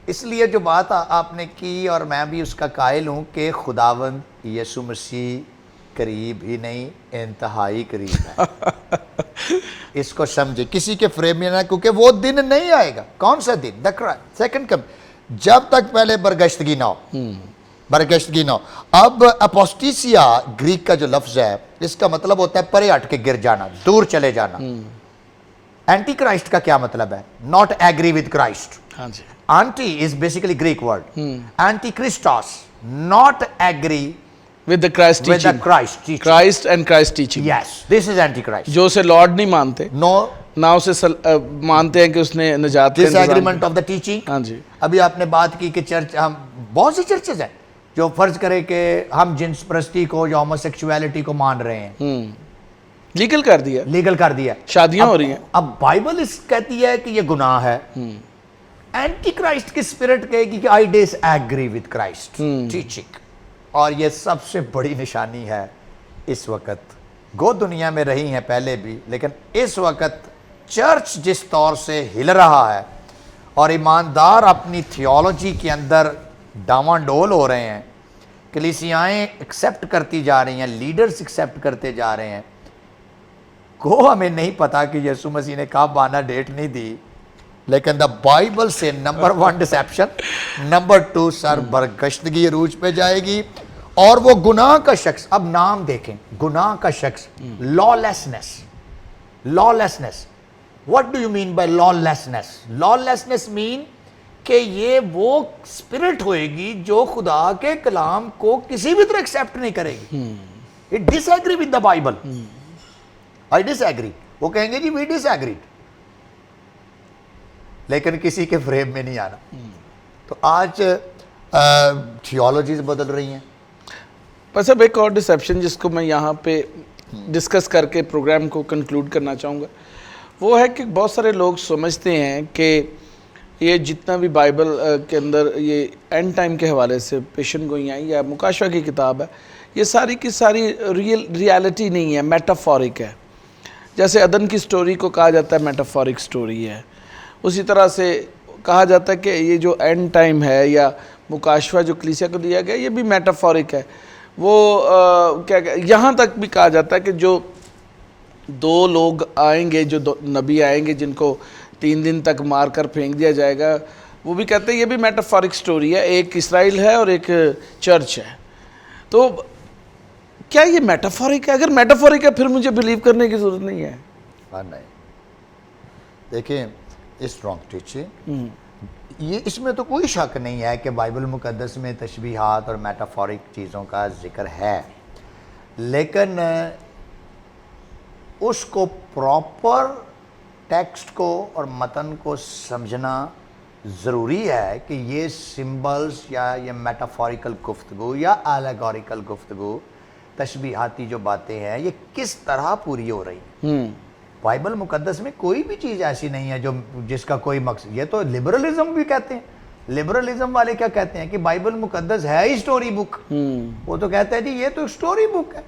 اس لیے جو بات آپ نے کی اور میں بھی اس کا قائل ہوں کہ خداوند یسوع مسیح قریب ہی نہیں، انتہائی قریب ہے. اس کو سمجھے، کسی کے فریب میں نہ، کیونکہ وہ دن نہیں آئے گا. کون سا دن؟ سیکنڈ کم، جب تک پہلے برگشتگی نہ ہو. برگشتگی نہ ہو. اب اپوسٹیسیا گریک کا جو لفظ ہے، اس کا مطلب ہوتا ہے پرے ہٹ کے گر جانا، دور چلے جانا. اینٹی کرائسٹ کا کیا مطلب ہے؟ Not agree with Christ. ہاں جی. Anti is basically Greek word. Anti Christos, not agree with the Christ with the teaching. Christ teaching. Christ and Christ teaching. Yes, this is antichrist. جو اسے لارڈ نہیں مانتے، No نہ اسے مانتے ہیں کہ اس نے نجات کا انتظام disagreement of the teaching. ہاں جی. ابھی آپ نے بات کی کہ چرچ، ہم بہت سی چرچز ہیں جو فرض کرے کہ ہم جنس پرستی کو یا ہومو سیکچویلٹی کو مان رہے ہیں. لیگل کر دیا، لیگل کر دیا، شادیاں ہو رہی ہیں. اب بائبل اس کہتی ہے کہ یہ گناہ ہے. اینٹی کرائسٹ کی اسپرٹ کہے گی کہ I disagree with Christ teaching. اور یہ سب سے بڑی نشانی ہے اس وقت. گو دنیا میں رہی ہیں پہلے بھی، لیکن اس وقت چرچ جس طور سے ہل رہا ہے اور ایماندار اپنی تھیولوجی کے اندر ڈاواں ڈول ہو رہے ہیں، کلیسیائیں ایکسیپٹ کرتی جا رہی ہیں، لیڈرز ایکسیپٹ کرتے جا رہے ہیں. کو ہمیں نہیں پتا کہ یسوع مسیح نے کب آنا، ڈیٹ نہیں دی، لیکن دا بائبل سے نمبر 1 ڈسیپشن، نمبر 2 سر برگشتگی عروج پہ جائے گی. اور وہ گناہ کا شخص، اب نام دیکھیں، گناہ کا شخص، lawlessness. lawlessness. What do you mean by lawlessness? lawlessness mean کہ یہ وہ اسپرٹ ہوئے گی جو خدا کے کلام کو کسی بھی طرح ایکسیپٹ نہیں کرے گی. It disagree with the Bible. I disagree. وہ کہیں گے جی we disagreed. لیکن کسی کے فریم میں نہیں آنا. تو آج تھیولوجیز بدل رہی ہیں. بس اب ایک اور ڈسیپشن جس کو میں یہاں پہ ڈسکس کر کے پروگرام کو کنکلوڈ کرنا چاہوں گا، وہ ہے کہ بہت سارے لوگ سمجھتے ہیں کہ یہ جتنا بھی بائبل کے اندر یہ اینڈ ٹائم کے حوالے سے پیشن گوئیاں یا مکاشفہ کی کتاب ہے، یہ ساری کی ساری ریالٹی نہیں ہے، میٹافورک ہے. جیسے عدن کی سٹوری کو کہا جاتا ہے میٹافورک سٹوری ہے، اسی طرح سے کہا جاتا ہے کہ یہ جو اینڈ ٹائم ہے یا مکاشفہ جو کلیسیا کو دیا گیا یہ بھی میٹافورک ہے. وہ یہاں تک بھی کہا جاتا ہے کہ جو 2 لوگ آئیں گے، جو نبی آئیں گے جن کو 3 دن تک مار کر پھینک دیا جائے گا، وہ بھی کہتے ہیں یہ بھی میٹافورک سٹوری ہے، ایک اسرائیل ہے اور ایک چرچ ہے. تو کیا یہ میٹافورک ہے؟ اگر میٹافورک ہے پھر مجھے بلیو کرنے کی ضرورت نہیں ہے. نہیں، دیکھیں اسٹرانگ ٹیچنگ، یہ اس میں تو کوئی شک نہیں ہے کہ بائبل مقدس میں تشبیہات اور میٹافورک چیزوں کا ذکر ہے، لیکن اس کو پراپر ٹیکسٹ کو اور متن کو سمجھنا ضروری ہے کہ یہ سمبلز یا یہ میٹافوریکل گفتگو یا الیگوریکل گفتگو، تشبیہاتی جو باتیں ہیں، یہ کس طرح پوری ہو رہی ہیں. بائبل مقدس میں کوئی بھی چیز ایسی نہیں ہے جس کا کوئی مقصد. یہ تو لبرلزم بھی کہتے ہیں، لبرلزم والے کیا کہتے ہیں کہ بائبل مقدس ہے ہی سٹوری بک. وہ تو کہتا ہے جی یہ تو سٹوری بک ہے.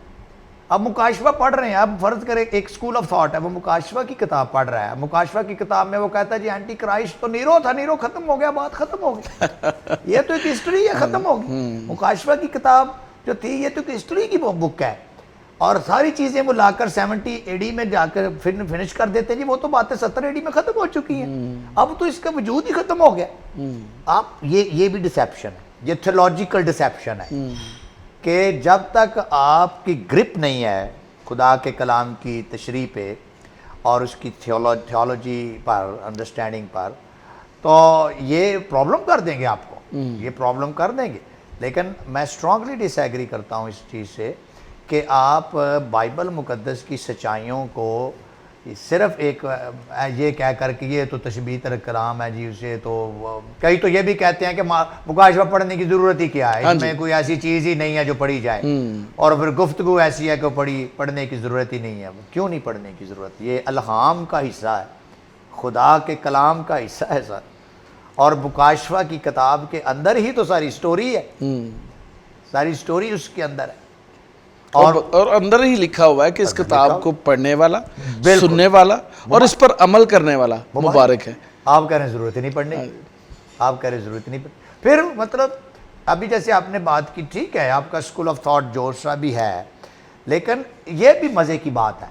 اب مکاشفہ پڑھ رہے ہیں، اب فرض کریں ایک اسکول آف تھاٹ ہے، وہ مکاشفہ کی کتاب پڑھ رہا ہے. مکاشفہ کی کتاب میں وہ کہتا ہے جی اینٹی کرائسٹ تو نیرو تھا، نیرو ختم ہو گیا، بات ختم ہو گئی. یہ تو ایک ہسٹری ہے، ختم ہو گئی. مکاشفہ کی کتاب جو تھی یہ تو ایک ہسٹری کی بک ہے، اور ساری چیزیں وہ لا کر 70 AD میں جا کر فنش کر دیتے ہیں جی وہ تو باتیں 70 AD میں ختم ہو چکی ہیں، اب تو اس کا وجود ہی ختم ہو گیا. آپ یہ بھی ڈسیپشن ہے، یہ تھیولوجیکل ڈسیپشن ہے کہ جب تک آپ کی گرپ نہیں ہے خدا کے کلام کی تشریح پہ اور اس کی تھیولوجی پر، انڈرسٹینڈنگ پر، تو یہ پرابلم کر دیں گے آپ کو، یہ پرابلم کر دیں گے. لیکن میں اسٹرانگلی ڈس ایگری کرتا ہوں اس چیز سے کہ آپ بائبل مقدس کی سچائیوں کو صرف ایک یہ کہہ کر کہ یہ تو تشبیہ کلام ہے جی، اسے تو کئی تو یہ بھی کہتے ہیں کہ مکاشفہ پڑھنے کی ضرورت ہی کیا ہے، اس میں کوئی ایسی چیز ہی نہیں ہے جو پڑھی جائے، اور پھر گفتگو ایسی ہے کہ پڑھنے کی ضرورت ہی نہیں ہے. کیوں نہیں پڑھنے کی ضرورت؟ یہ الہام کا حصہ ہے، خدا کے کلام کا حصہ ہے سر، اور مکاشفہ کی کتاب کے اندر ہی تو ساری سٹوری ہے، ساری سٹوری اس کے اندر ہے. اور اندر ہی لکھا ہوا ہے کہ اس کتاب کو پڑھنے والا، سننے والا اور اس پر عمل کرنے والا مبارک ہے. آپ کہہ رہے ہیں ضرورت ہی نہیں پڑھنے کی، آپ کہہ رہے ہیں ضرورت ہی نہیں پڑھنے. پھر مطلب ابھی جیسے آپ نے بات کی، ٹھیک ہے آپ کا اسکول آف تھاٹ جو سا بھی ہے، لیکن یہ بھی مزے کی بات ہے،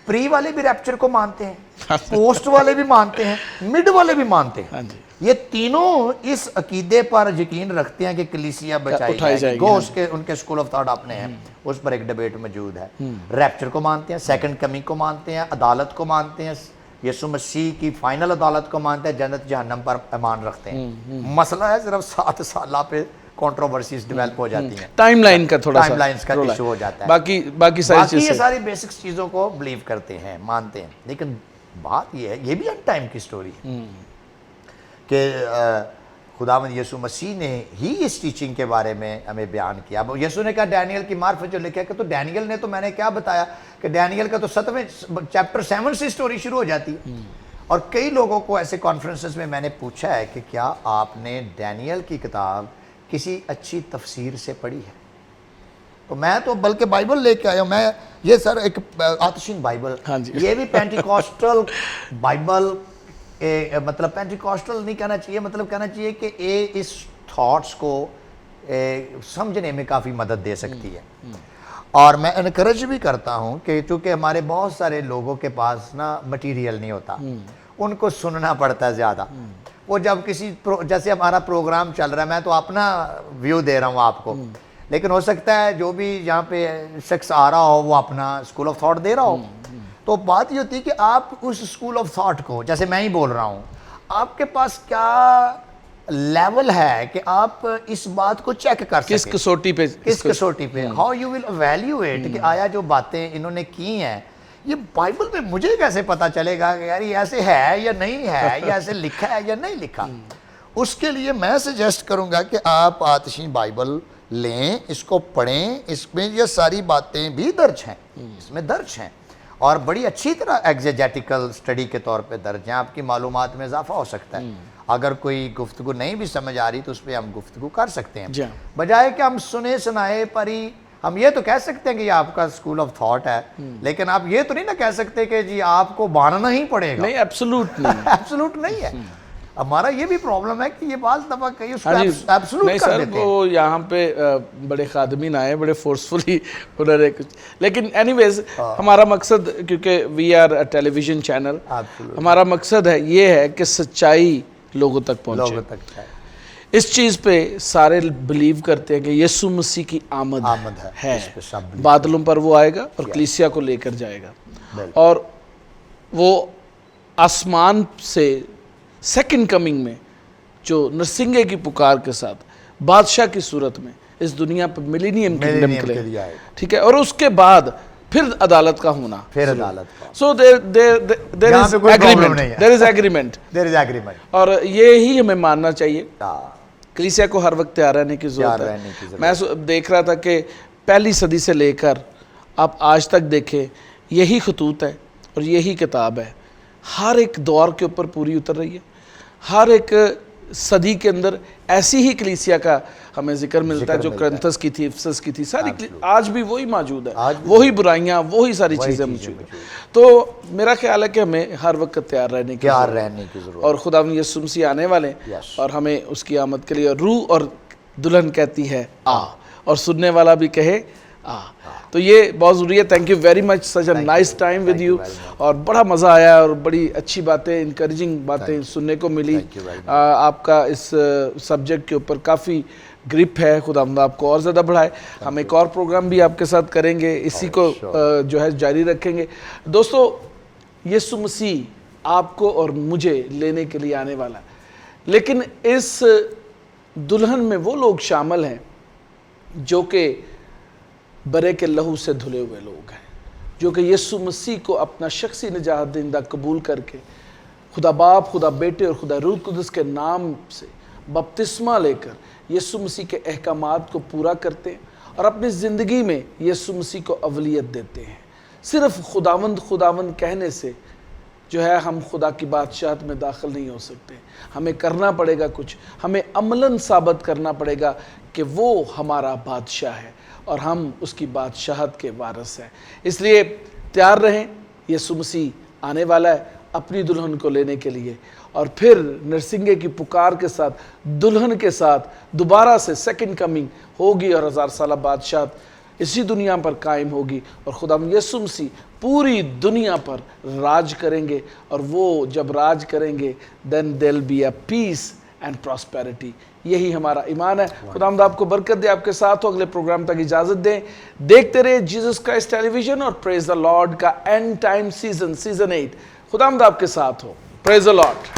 پری والے بھی ریپچر کو مانتے ہیں، پوسٹ والے بھی مانتے ہیں، مڈ والے بھی مانتے ہیں. یہ تینوں اس عقیدے پر یقین رکھتے ہیں کہ کلیسیا بچائی جائے گی. ان کے اسکول آف تھاٹ اپنے ہیں، اس پر ایک ڈیبیٹ موجود ہے. ریپچر کو مانتے ہیں، سیکنڈ کمنگ کو مانتے ہیں، عدالت کو مانتے ہیں، یسوع مسیح کی فائنل عدالت کو مانتے ہیں، جنت جہنم پر ایمان رکھتے ہیں. مسئلہ ہے صرف 7 سالہ پہ کنٹروورسیز ڈیولپ ہو جاتی ہیں، ٹائم لائن کا تھوڑا سا ٹائم لائنز کا ایشو ہو جاتا ہے. باقی ساری یہ ساری بیسکس چیزوں کو بلیو کرتے ہیں، مانتے ہیں. لیکن بات یہ ہے، یہ بھی ان ٹائم کی سٹوری ہے کہ خداوند یسوع مسیح نے ہی اس ٹیچنگ کے بارے میں ہمیں بیان کیا. اب یسوع نے کہا ڈینیل کی معرفت جو لکھا کہ تو ڈینیل نے تو میں نے کیا بتایا کہ ڈینیل کا تو 7ویں چیپٹر 7 سے سٹوری شروع ہو جاتی ہے. اور کئی لوگوں کو ایسے کانفرنسز میں میں نے پوچھا ہے کہ کیا آپ نے ڈینیل کی کتاب کسی اچھی تفسیر سے پڑھی ہے؟ تو میں تو بلکہ بائبل لے کے آیا ہوں. میں یہ سر ایک آتشین بائبل، یہ بھی پینٹیکوسٹل بائبل، مطلب پینٹیکوسٹل نہیں کہنا چاہیے، مطلب کہنا چاہیے کہ اس تھاٹس کو سمجھنے میں کافی مدد دے سکتی ہے. اور میں انکریج بھی کرتا ہوں کہ چونکہ ہمارے بہت سارے لوگوں کے پاس نا مٹیریل نہیں ہوتا، ان کو سننا پڑتا ہے زیادہ. وہ جب کسی جیسے ہمارا پروگرام چل رہا ہے، میں تو اپنا ویو دے رہا ہوں آپ کو، لیکن ہو سکتا ہے جو بھی یہاں پہ شخص آ رہا ہو وہ اپنا اسکول آف تھاٹ دے رہا ہو. تو بات یہ ہوتی ہے کہ آپ اس اسکول آف تھاٹ کو، جیسے میں ہی بول رہا ہوں، آپ کے پاس کیا لیول ہے کہ آپ اس بات کو چیک کر سکیں، کس کسوٹی پہ ہاؤ یو ول ایویلیویٹ کہ آیا جو باتیں انہوں نے کی ہیں یہ بائبل میں مجھے کیسے پتا چلے گا کہ یار یہ ایسے ہے یا نہیں ہے، یا ایسے لکھا ہے یا نہیں لکھا. اس کے لیے میں سجیسٹ کروں گا کہ آپ آتشین بائبل لیں، اس کو پڑھیں، اس میں یہ ساری باتیں بھی درج ہیں، اس میں درج ہیں. اور بڑی اچھی طرح ایگزیجیٹیکل اسٹڈی کے طور پہ درج ہیں، آپ کی معلومات میں اضافہ ہو سکتا ہے۔ اگر کوئی گفتگو نہیں بھی سمجھ آ رہی تو اس پہ ہم گفتگو کر سکتے ہیں، بجائے کہ ہم سنے سنائے پر ہی ہم یہ تو کہہ سکتے ہیں کہ یہ آپ کا اسکول آف تھاٹ ہے، لیکن آپ یہ تو نہیں نہ کہہ سکتے کہ جی آپ کو ماننا ہی پڑے گا۔ نہیں، ایبسولوٹ نہیں، ایبسولوٹ نہیں ہے۔ ہمارا یہ بھی پرابلم ہے کہ یہ بعض دفعہ کہیں اس کو ایبسولوٹ کر دیتے ہیں۔ وہ یہاں پہ بڑے خادمین آئے، بڑے فورسفلی انہوں نے کچھ، لیکن اینی ویز ہمارا مقصد، کیونکہ we are a television channel, ہمارا مقصد ہے یہ ہے کہ سچائی لوگوں تک پہنچے۔ اس چیز پہ سارے بلیو کرتے ہیں کہ یسوع مسیح کی آمد ہے، بادلوں پر وہ آئے گا اور کلیسیا کو لے کر جائے گا، اور وہ آسمان سے سیکنڈ کمنگ میں جو نرسنگے کی پکار کے ساتھ بادشاہ کی صورت میں اس دنیا پہ ملینیم کنگڈم کے لیے، ٹھیک ہے، اور اس کے بعد پھر عدالت کا ہونا، پھر عدالت کا، سو there is agreement، اور یہی ہمیں ماننا چاہیے۔ کلیسیا کو ہر وقت تیار رہنے کی ضرورت ہے۔ میں دیکھ رہا تھا کہ پہلی صدی سے لے کر آپ آج تک دیکھیں، یہی خطوط ہے اور یہی کتاب ہے، ہر ایک دور کے اوپر پوری اتر رہی ہے۔ ہر ایک صدی کے اندر ایسی ہی کلیسیا کا ہمیں ذکر ملتا ہے جو کرنتھس کی تھی، افسس کی تھی، ساری آج بھی وہی موجود ہے، وہی برائیاں، وہی ساری چیزیں موجود ہیں۔ تو میرا خیال ہے کہ ہمیں ہر وقت تیار رہنے کی ضرورت، اور خدا یسوع مسیح آنے والے، اور ہمیں اس کی آمد کے لیے روح اور دلہن کہتی ہے آ، اور سننے والا بھی کہے آ۔ تو یہ بہت ضروری ہے۔ Thank you very much, such a nice time with you, اور بڑا مزہ آیا اور بڑی اچھی باتیں، انکریجنگ باتیں سننے کو ملی۔ آپ کا اس سبجیکٹ کے اوپر کافی گرپ ہے، خدا آپ کو اور زیادہ بڑھائے۔ ہم ایک اور پروگرام بھی آپ کے ساتھ کریں گے، اسی کو جو ہے جاری رکھیں گے۔ دوستو، یسوع مسیح آپ کو اور مجھے لینے کے لیے آنے والا ہے، لیکن اس دلہن میں وہ لوگ شامل ہیں جو کہ برے کے لہو سے دھلے ہوئے لوگ ہیں، جو کہ یسوع مسیح کو اپنا شخصی نجات دہندہ قبول کر کے خدا باپ، خدا بیٹے اور خدا روح القدس کے نام سے بپتسمہ لے کر یسوع مسیح کے احکامات کو پورا کرتے ہیں اور اپنی زندگی میں یسوع مسیح کو اولویت دیتے ہیں۔ صرف خداوند خداوند کہنے سے جو ہے ہم خدا کی بادشاہت میں داخل نہیں ہو سکتے، ہمیں کرنا پڑے گا کچھ، ہمیں عملاً ثابت کرنا پڑے گا کہ وہ ہمارا بادشاہ ہے اور ہم اس کی بادشاہت کے وارث ہیں۔ اس لیے تیار رہیں، یسوع مسیح آنے والا ہے اپنی دلہن کو لینے کے لیے، اور پھر نرسنگے کی پکار کے ساتھ دلہن کے ساتھ دوبارہ سے سیکنڈ کمنگ ہوگی، اور 1000 سالہ بادشاہت اسی دنیا پر قائم ہوگی، اور خدا یسوع مسیح پوری دنیا پر راج کریں گے، اور وہ جب راج کریں گے then there'll be a peace and prosperity۔ یہی ہمارا ایمان ہے۔ خداوند آپ کو برکت دے، آپ کے ساتھ ہو۔ اگلے پروگرام تک اجازت دیں، دیکھتے رہے جیزس کرائسٹ ٹیلی ویژن اور پریز دا لارڈ کا اینڈ ٹائم سیزن 8۔ خداوند آپ کے ساتھ ہو۔ پریز دا لارڈ۔